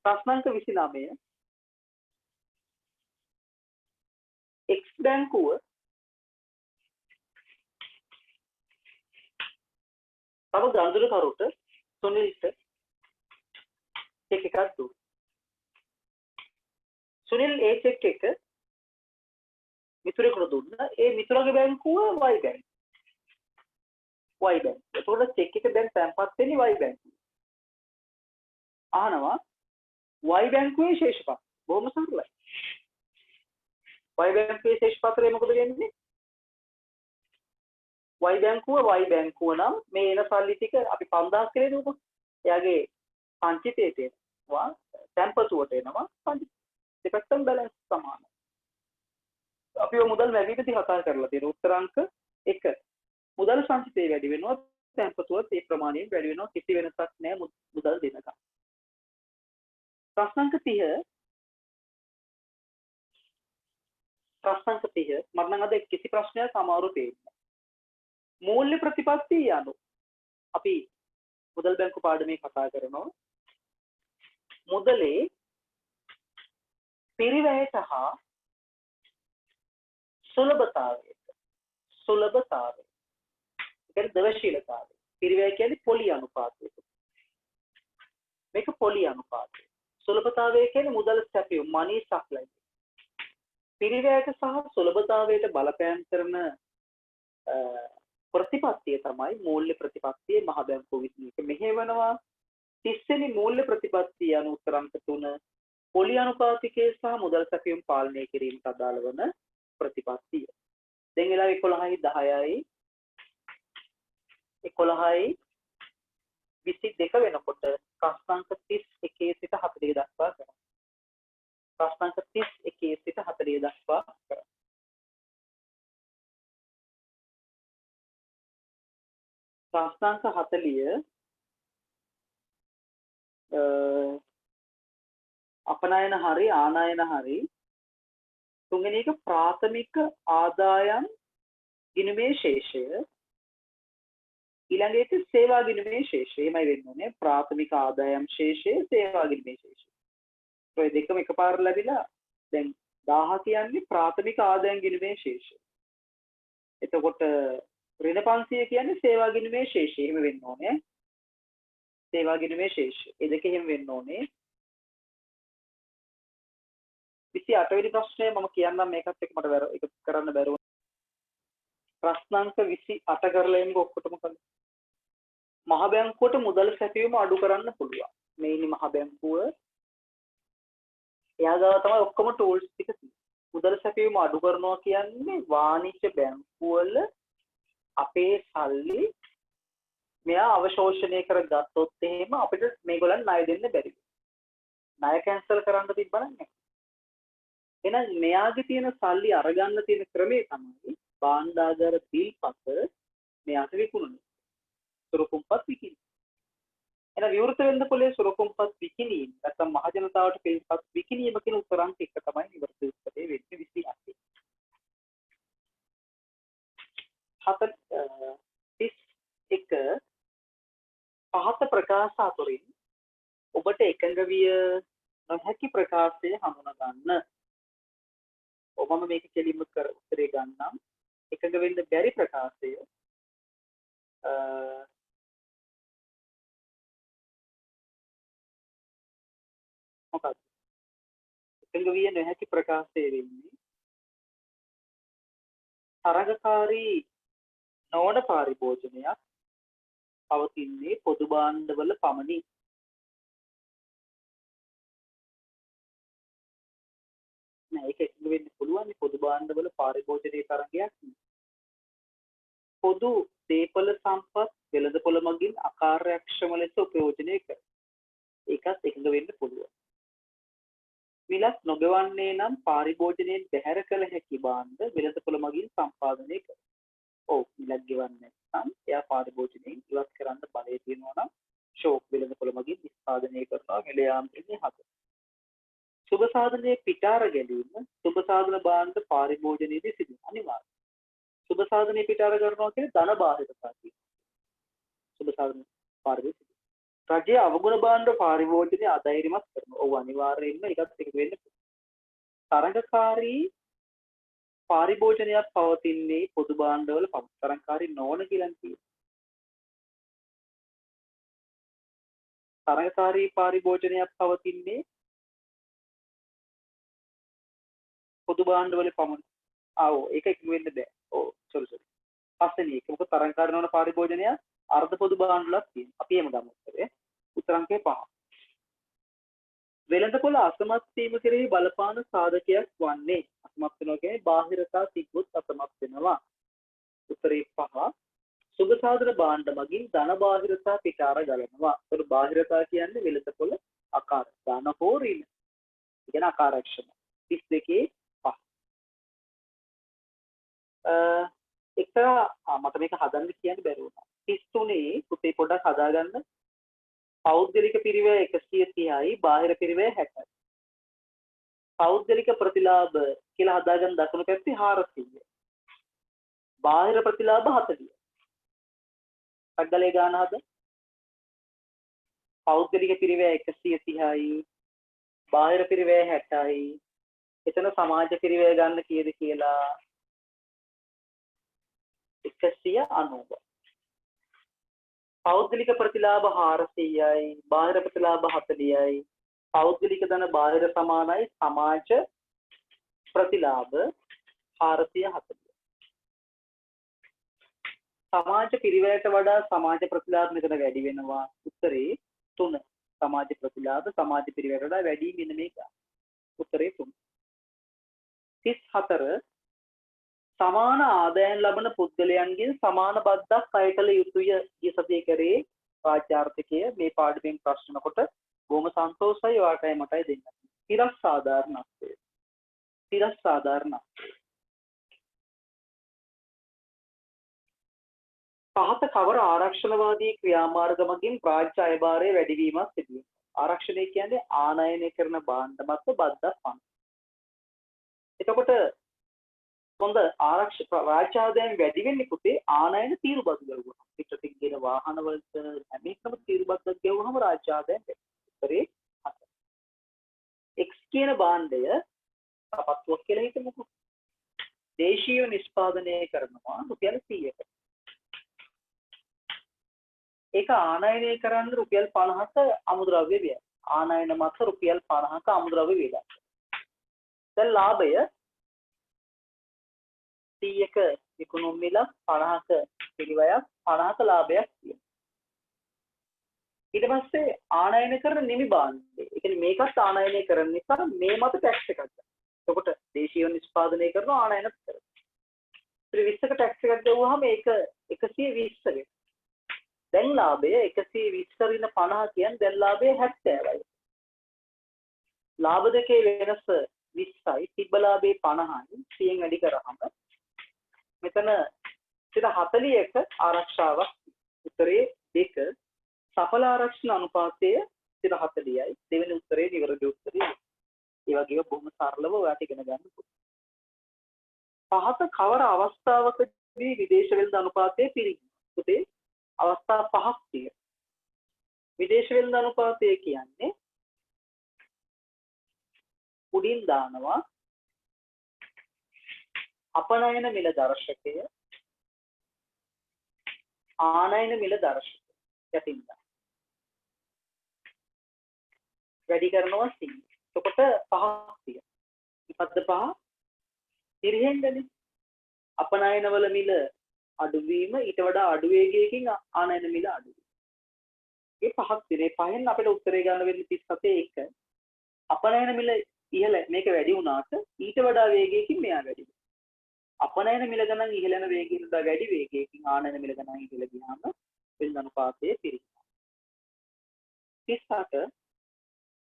A: ප්‍රශ්නාංක 29 X බැංකුව තව ගනුදෙනුකරුට සුනිල්ට චෙක් එකක් දුන්නා. සුනිල් ඒ චෙක් එක මිතුරෙකුට දුන්නා. ඒ මිතුරගේ බැංකුව Y බැංකුව. Y බැංකුව. ඒතකොට චෙක් එක දැන් තැන්පත් වෙන්නේ Y බැංකුවේ. අහනවා Y බැංකුවේ ශේෂපත්‍රය. බොහොම සරලයි. Y බැංකුවේ ශේෂපත්‍රය මොකද කියන්නේ? Y බැංකුව නම් මේ එන සල්ලි ටික අපි 5000 කියලා දුන්නු. එයාගේ සංචිතයට එනවා, තැන්පතුවට එනවා, සංචිත. දෙපැත්තම බැලන්ස් සමානයි. අපි ඔය මුදල් මැවීමේදී කතා කරලා තියෙන උත්තර අංක 1. මුදල් සංචිතය වැඩි වෙනවා, තැන්පතුවත් ඒ ප්‍රමාණයෙන් වැඩි වෙනවා. කිසි වෙනසක් නැහැ මුදල් දෙනකම්. ප්‍රශ්නාංක 30 මම නම් අද කිසි ප්‍රශ්නයක් අමාරු දෙන්නේ. මූල්‍ය ප්‍රතිපත්තිය යනු අපි මුදල් බැංකු පාඩමේ කතා කරනවා. මුදලේ පිරිවැයට හා සුලභතාවය. කියන්නේ දවශීලතාවය. පිරිවැය කියන්නේ පොලි අනුපාතය. මේක පොලි අනුපාතය. සුලභතාවය කියන්නේ මුදල් සැපයීම, money supply. පිරිවැයට සහ සුලභතාවයට බලපෑම් කරන ප්‍රතිපත්තිය තමයි මූල්‍ය ප්‍රතිපත්තියේ මහ බැංකුව විසින් එක මෙහෙවනවා. 30 වෙනි මූල්‍ය ප්‍රතිපත්තිය අනුව උත්තර අංක 3 පොලි අනුපාතිකයේ සහ මුදල් සැපයුම් පාලනය කිරීමට අදාළ වන ප්‍රතිපත්තිය. දැන් වෙලාව 11යි 10යි 11යි 22 වෙනකොට ප්‍රශ්න අංක 31 සිට 40 දක්වා කරනවා. ප්‍රශ්න අංක 31 සිට 40 දක්වා කරනවා. ප්‍රශ්න අංක 40 අපනයන හරි ආනයන හරි තුන්වෙනි එක ප්‍රාථමික ආදායම් ගිණුමේ ශේෂය ඊළඟ එක සේවා ගිණුමේ ශේෂය එමය වෙන්න ඕනේ ප්‍රාථමික ආදායම් ශේෂය සේවා ගිණුමේ ශේෂය ඔය දෙකම එකපාර ලැබිලා දැන් 1000 කියන්නේ ප්‍රාථමික ආදායම් ගිණුමේ ශේෂය එතකොට ඍණ 500 කියන්නේ සේවා ගිණුමේ ශේෂය එහෙම වෙන්න ඕනේ සේවා ගිණුමේ ශේෂය ඒ දෙක එහෙම වෙන්න ඕනේ 28 වෙනි ප්‍රශ්නය මම කියන්නම් මේකත් එක්ක මට ඒක කරන්න බැරුව ප්‍රශ්නාංක 28 කරලා එන්න ඔක්කොටම කරලා මහ බැංකුවට මුදල් සැපයීම අඩු කරන්න පුළුවන් මේනි මහ බැංකුව එයා ගාව තමයි ඔක්කොම ටූල්ස් ටික තියෙන්නේ මුදල් සැපයීම අඩු කරනවා කියන්නේ වාණිජ්‍ය බැංකුවල අපේ සල්ලි මෙයා අවශෝෂණය කරගත්තොත් එහෙම අපිට මේගොල්ලන් ණය දෙන්න බැරි ණය කැන්සල් කරන්න තිබ්බනම් එහෙනම් මෙයාගේ තියෙන සල්ලි අරගන්න තියෙන ක්‍රමය තමයි භාණ්ඩාගාර බිල්පත මෙයාට විකුණන. සුරකුම්පත් විකිණීම. එහෙනම් විවෘත වෙන්න පොලේ සුරකුම්පත් විකිණීම නැත්නම් මහ ජනතාවට බිල්පත් විකිණීම කියන උත්තරාංක එක තමයි නිවර්ත උත්තරේ වෙන්නේ 28. 31 පහත ප්‍රකාශ අතරින් ඔබට එකඟ විය නොහැකි ප්‍රකාශය හඳුනා ගන්න. ඔබම මේක කෙලින්ම කර උත්තරේ ගන්නම්. එකඟ වෙන්න බැරි ප්‍රකාශය මොකක්ද? එකඟ විය නොහැකි ප්‍රකාශය වෙන්නේ තරගකාරී නොවන පරිභෝජනයක් පවතින්නේ පොදු භාණ්ඩවල පමණි. නෑ ඒක එකඟ වෙන්න පුළුවන් පොදු භාණ්ඩවල පරිභෝජනයේ තරගයක් පොදු දේපල සම්පත් වෙළඳපොළ මගින් අකාර්යක්ෂම ලෙස උපයෝජනය කර. ඒකත් එකඟ වෙන්න පුළුවන්. මිලක් නොගෙවන්නේ නම් පරිභෝජනයෙන් බැහැර කළ හැකි භාණ්ඩ වෙළඳපොළ මගින් සම්පාදනය කර. ඔව් මිලක් ගෙවන්නේ නැත්නම් එයා පරිභෝජනයෙන් ඉවත් කරන්න බලය තියෙනවා නම් ෂෝක් වෙළඳපොළ මගින් නිෂ්පාදනය කරනවා මිල යාන්ත්‍රණයේ හද. සුබ සාධනයේ පිටාර ගැලීම සුබ සාධන භාණ්ඩ පරිභෝජනයේදී සිදු අනිවාර්යයි. සුබ සාධනයේ පිටාර කරනවා කියන්නේ ධන බාහිරතා කියනවා. සුබ සාධන පරිභෝජනය. රජයේ අවගුණ භාණ්ඩ පරිභෝජනය අධෛර්යමත් කරනවා. ඔව් අනිවාර්යයෙන්ම ඒකත් එකතු වෙන්න පුළුවන්. තරඟකාරී පරිභෝජනයක් පවතින්නේ පොදු භාණ්ඩවල පමණයි. තරඟකාරී නොවන කියලා කියනවා. තරඟකාරී පරිභෝජනයක් පවතින්නේ පොදු භාණ්ඩවල පමණයි. ආව් ඒක එකතු වෙන්න බෑ. ඔව් සෝරි. පස්වෙනි එක මොකද තරඟකාරී නොවන පරිභෝජනය අර්ධ පොදු භාණ්ඩවලක් තියෙනවා. අපි එහෙම ගමු උත්තරේ. උත්තර අංකය 5. වෙළඳපොළ අසමත් වීම කෙරෙහි බලපාන සාධකයක් වන්නේ අසමත් වෙනවා කියන්නේ බාහිරතා තිබ්බොත් අසමත් වෙනවා. උත්තරේ 5. සුබ සාධන භාණ්ඩ මගින් ධන බාහිරතා පිටාර ගලනවා. ඒතර බාහිරතා කියන්නේ වෙළඳපොළ ආකාර ධන හෝ ඍණ. කියන ආකාරක්ෂම. 32 5. මට මේක හදන්න කියන්න බැරි වුණා. 33 පුතේ පොඩ්ඩක් හදාගන්න. පෞද්ගලික පිරිවැය 130යි බාහිර පිරිවැය 60යි. පෞද්ගලික ප්‍රතිලාභ කියලා හදාගන්න දකුණු පැත්තේ 400යි. බාහිර ප්‍රතිලාභ 40යි. අග්ගලේ ගාන හද. පෞද්ගලික පිරිවැය 130යි බාහිර පිරිවැය 60යි. එතන සමාජ පිරිවැය ගන්න කීයද කියලා 190. පෞද්ගලික ප්‍රතිලාභ 400යි බාහිර ප්‍රතිලාභ 40යි. පෞද්ගලික ධන බාහිර සමානයි සමාජ ප්‍රතිලාභ 440. සමාජ පිරිවැයට වඩා සමාජ ප්‍රතිලාභ මෙතන වැඩි වෙනවා. උත්තරේ 3. සමාජ ප්‍රතිලාභ සමාජ පිරිවැයට වඩා වැඩි වෙන මේක. උත්තරේ 3. 34 සමාන ආදායම් ලබන පුද්ගලයන්ගෙන් සමාන බද්දක් අය කළ යුතුය. ඊ සතියේ කරේ රාජ්‍යාර්ථිකය මේ පාඩමෙන් ප්‍රශ්න කොට බොහොම සන්තෝෂයි ඔයාටයි මටයි දෙන්න. තිරස් සාධාරණත්වය. තිරස් සාධාරණත්වය. පහත කවර ආරක්ෂණවාදී ක්‍රියාමාර්ග මගින් රාජ්‍ය අයභාරය වැඩිවීමක් සිදුවේ. ආරක්ෂණය කියන්නේ ආනයනය කරන භාණ්ඩ මත බද්දක් පන්න. එතකොට හොඳ ආරක්ෂක රාජ්‍ය ආදායම් වැඩි වෙන්නේ පුතේ ආනයන තීරු බදු ගලුවා. පිටතින් ගෙන වාහන වලට හැම එකම තීරු බද්දක් ගෙවුවම රාජ්‍ය ආදායම් වැඩි. උත්තරේ 7. X කියන භාණ්ඩය තපත්තුවක් කියලා හිතමුකෝ. දේශීය නිෂ්පාදනය කරනවා රුපියල් 100කට. ඒක ආනයනය කරන්න රුපියල් 50ක අමුද්‍රව්‍ය व्यय. ආනයන මත රුපියල් 50ක අමුද්‍රව්‍ය व्यय. දැන් ලාභය 100ක විකුණුම් මිල 50ක පිරිවැයක් 50ක ලාභයක් තියෙනවා. ඊට පස්සේ ආනයන කරන නිමි භාණ්ඩය. ඒ කියන්නේ මේකත් ආනයනය කරන නිසා මේ මත ටැක්ස් එකක් ගන්නවා. එතකොට දේශීය නිෂ්පාදනය කරන ආනයන කරනවා. 20ක ටැක්ස් එකක් දාුවාම ඒක 120 වෙනවා. දැන් ලාභය 120 රින 50 කියන්නේ දැන් ලාභය 70යි. ලාභ දෙකේ වෙනස 20යි. තිබ්බ ලාභේ 50යි. 100න් වැඩි කරාම මෙතන 40ක ආරක්ෂාවක්. උත්තරේ 2. සඵල ආරක්ෂණ අනුපාතය 40යි. දෙවෙනි උත්තරේ නිවැරදි උත්තරය. ඒ වගේම බොහොම සරලව ඔයාලට ඉගෙන ගන්න පුළුවන්. පහත කවර අවස්ථාවකදී විදේශ වෙළඳ අනුපාතය පිරිනැමෙනවා? පුතේ අවස්ථා 5ක් තියෙනවා. විදේශ වෙළඳ අනුපාතය කියන්නේ උඩින් දානවා අපනයන මිල දර්ශකය ආනයන මිල දර්ශකය යටින් දානවා. වැඩි කරනවා 100. එතකොට 5ක් තියෙනවා. ඉපද්ද 5 ඉරිහෙන්දනේ. අපනයන වල මිල අඩුවීම ඊට වඩා අඩු වේගයකින් ආනයන මිල අඩු වෙනවා. මේ 5ක් තියෙනවා. පහෙන් අපිට උත්තරේ ගන්න වෙන්නේ 37 1. අපනයන මිල ඉහළ මේක වැඩි වුණාට ඊට වඩා වේගයකින් මෙයා වැඩි වෙනවා. අපනයන මිල ගණන් ඉහළ යන වේගයෙන් වඩා වැඩි වේගයකින් ආනයන මිල ගණන් ඉහළ ගියාම වෙළඳ අනුපාතය පිරිනැමෙනවා. 38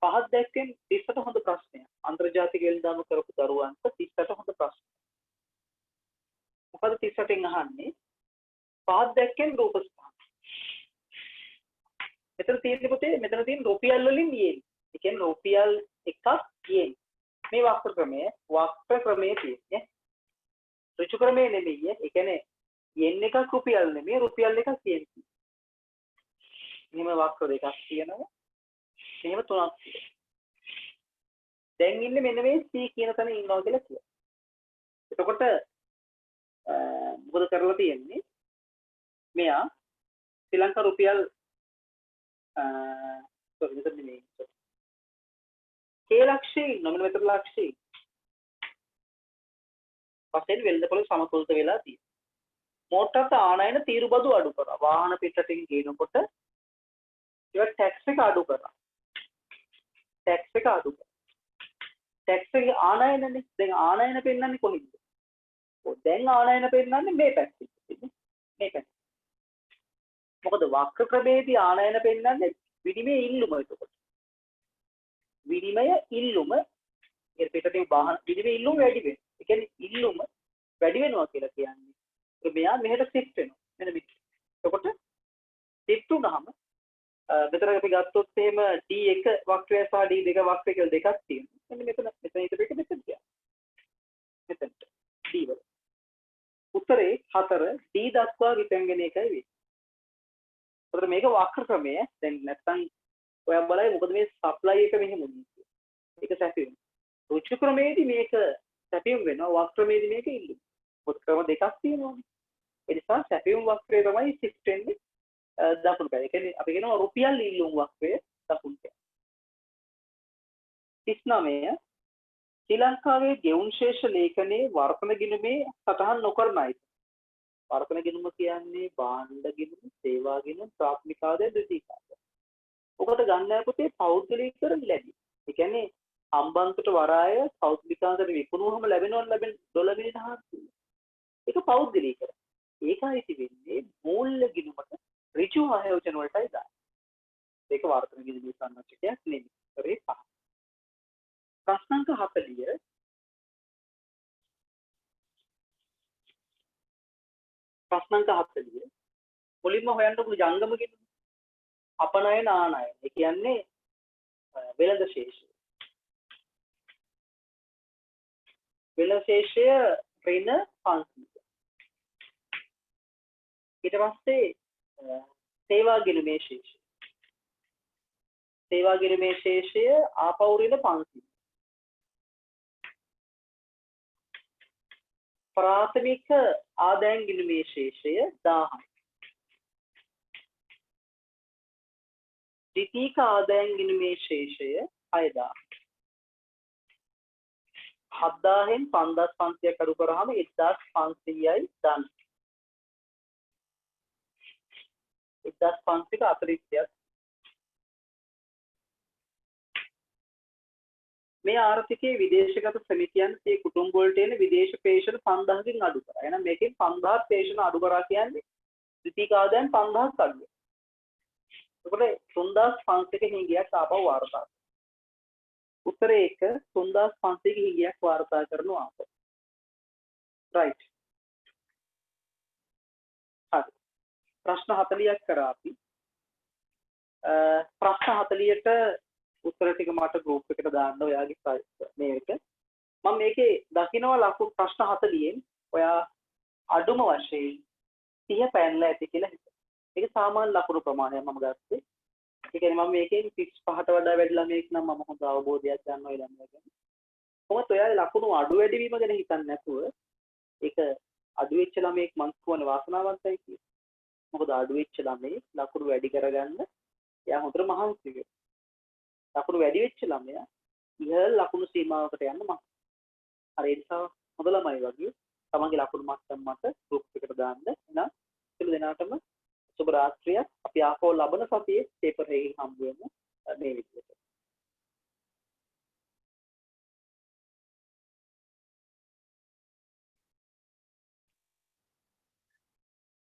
A: පහත් දැක්කෙන් 38 හොඳ ප්‍රශ්නයක්. අන්තර්ජාතික වෙළඳාම කරපු දරුවන්ට 38 හොඳ ප්‍රශ්නයක්. මොකද 38න් අහන්නේ පහත් දැක්කෙන් රූප ස්ථාන. මෙතන තියෙන්නේ පුතේ මෙතන තියෙන රුපියල් වලින් යෙන්. ඒ කියන්නේ රුපියල් 1ක් යෙන්. මේ වක්‍ර ක්‍රමයේ තියෙන්නේ. ඍජු ක්‍රමයේ නෙමෙයි. ඒ කියන්නේ yen එකක් රුපියල් නෙමෙයි රුපියල් එකක් yen. මෙහෙම වක්‍ර දෙකක් තියෙනවා. මෙහෙම තුනක් තියෙනවා. දැන් ඉන්නේ මෙන්න මේ C කියන තැන ඉන්නවා කියලා කියනවා. එතකොට මොකද කරලා තියෙන්නේ? මෙයා ශ්‍රී ලංකා රුපියල් මෙතන නෙමෙයි. K ලක්ෂයේ නොමිනල් මෙතන ලක්ෂයේ පස්සේ වෙළඳපොළ සමතුලිත වෙලා තියෙනවා. මෝටරට ආනයන තීරු බදු අඩු කරා. වාහන පිටටින් ගේනකොට ඒක ටැක්ස් එක අඩු කරා. ටැක්ස් එක අඩු කරා. ටැක්ස් එක ආනයනනේ. දැන් ආනයන පෙන්නන්නේ කොහොමද? දැන් ආනයන පෙන්නන්නේ මේ පැත්තේ. මේ පැත්තේ. මොකද වක්‍ර ක්‍රමයේදී ආනයන පෙන්නන්නේ විනිමය ඉල්ලුම එතකොට. විනිමය ඉල්ලුම ඒ පිටතින් වාහන විනිමය ඉල්ලුම වැඩි වෙනවා. ඒ කියන්නේ ඉල්ලුම වැඩි වෙනවා කියලා කියන්නේ මෙයා මෙහෙට shift වෙනවා. මෙන්න මෙච්චර. එතකොට shift වුණාම මෙතන අපි ගත්තොත් එහෙම D1 වක්‍රය සහ D2 වක්‍රය කියලා දෙකක් තියෙනවා. මෙන්න මෙතන ඉතින් එක මෙතන ගියා. මෙතනට D වල. උත්තරේ 4 D දක්වා විපැංගන එකයි වෙන්නේ. ඒතර මේක වක්‍ර ක්‍රමය. දැන් නැත්තම් ඔයා බලයි මොකද මේ සප්ලයි එක මෙහෙම උන්නේ. ඒක සැපියුම්. රුචි ක්‍රමයේදී මේක සැපියුම් වෙනවා. වක්‍ර ක්‍රමයේදී මේක ඉල්ලුම්. මොකද ක්‍රම දෙකක් තියෙනවානේ. ඒ නිසා සැපියුම් වක්‍රය තමයි shift වෙන්නේ දකුණු පැත්තේ. ඒ කියන්නේ අපි කියනවා රුපියල් ඉල්ලුම් වක්‍රය දකුණු පැත්තේ. 39 ශ්‍රී ලංකාවේ ගෙවුම් ශේෂ ලේඛනයේ වර්තන ගිණුමේ සටහන් නොකරන අය. වර්තන ගිණුම කියන්නේ භාණ්ඩ ගිණුම, සේවා ගිණුම, ප්‍රාථමික ආදාය, ද්විතීයික ආදාය. ඔකට ගන්න පුතේ පෞද්ගලිකකරණ ලැබි. ඒ කියන්නේ හම්බන්තොට වරාය පෞද්ගලිකාන්තයට විකුණුවම ලැබෙන ඩොලර් මිලියන 400. ඒක පෞද්ගලිකකරණ. ඒකයි තිබෙන්නේ මූල්‍ය ගිණුමට ඍජු ආයෝජන වලටයි දාන්නේ. ඒක වර්තන ගිණුමේ සම්මතයක් නෙමෙයි. කරේ පහ. ප්‍රශ්නාංක 40 ප්‍රශ්නාංක 40 මුලින්ම හොයන්න පුළු ජංගම ගිණුම. අපනය නානය. ඒ කියන්නේ වෙළඳ ශේෂය. වෙළඳ ශේෂය ඍණ 500. ඊට පස්සේ සේවා ගිණුමේ ශේෂය. සේවා ගිණුමේ ශේෂය ආපහු ඍණ 500. ප්‍රාථමික ආදායම් ගිණුමේ ශේෂය 1000යි. ද්විතීයික ආදායම් ගිණුමේ ශේෂය 6000. 7000න් 5500ක් අඩු කරාම 1500යි දන්. 1500ක අතිරික්තයක්. මේ ආර්ථිකයේ විදේශගත සමිතියන් ඒ කුටුම්බ වලට එන විදේශ පේෂණ 5000කින් අඩු කරා. එහෙනම් මේකෙන් 5000 පේෂණ අඩු කරා කියන්නේ ද්විතීයික ආදායම් 5000ක් අඩුයි. එතකොට 3500ක හිඟයක් ආපහු වාර්තා. උත්තරේ 1 3500ක හිඟයක් වාර්තා කරනවා ආපහු. right. හරි. ප්‍රශ්න 40ක් කරා අපි. ප්‍රශ්න 40ට උත්තර ටික මට ගෲප් එකට දාන්න ඔයාගේ මේක. මම මේකේ දකිනවා ලකුණු ප්‍රශ්න 40න් ඔයා අඩුම වශයෙන් 30 පැනලා ඇති කියලා හිතනවා. ඒක සාමාන්‍ය ලකුණු ප්‍රමාණයක් මම ගත්තේ. ඒ කියන්නේ මම මේකෙන් 35ට වඩා වැඩි ළමයෙක් නම් මම හොඳ අවබෝධයක් ගන්නවා ළමයා ගැන. කොහොමද ඔයාගේ ලකුණු අඩු වැඩි වීම ගැන හිතන්නේ නැතුව ඒක අඩු වෙච්ච ළමයෙක් මං කියවන වාසනාවන්තයි කියලා. මොකද අඩු වෙච්ච ළමයේ ලකුණු වැඩි කරගන්න එයා හොඳට මහන්සි වෙනවා. ලකුණු වැඩි වෙච්ච ළමයා ඉහළ ලකුණු සීමාවකට යන්න මහන්සි. හරි ඒ නිසා හොඳ ළමයි වගේ තමන්ගේ ලකුණු මට්ටම මත ගෲප් එකට දාන්න. එහෙනම් සියලු දෙනාටම සුබ රාත්‍රියක්. අපි ආපහු ලබන සතියේ පේපර් එකකින් හම්බ වෙමු මේ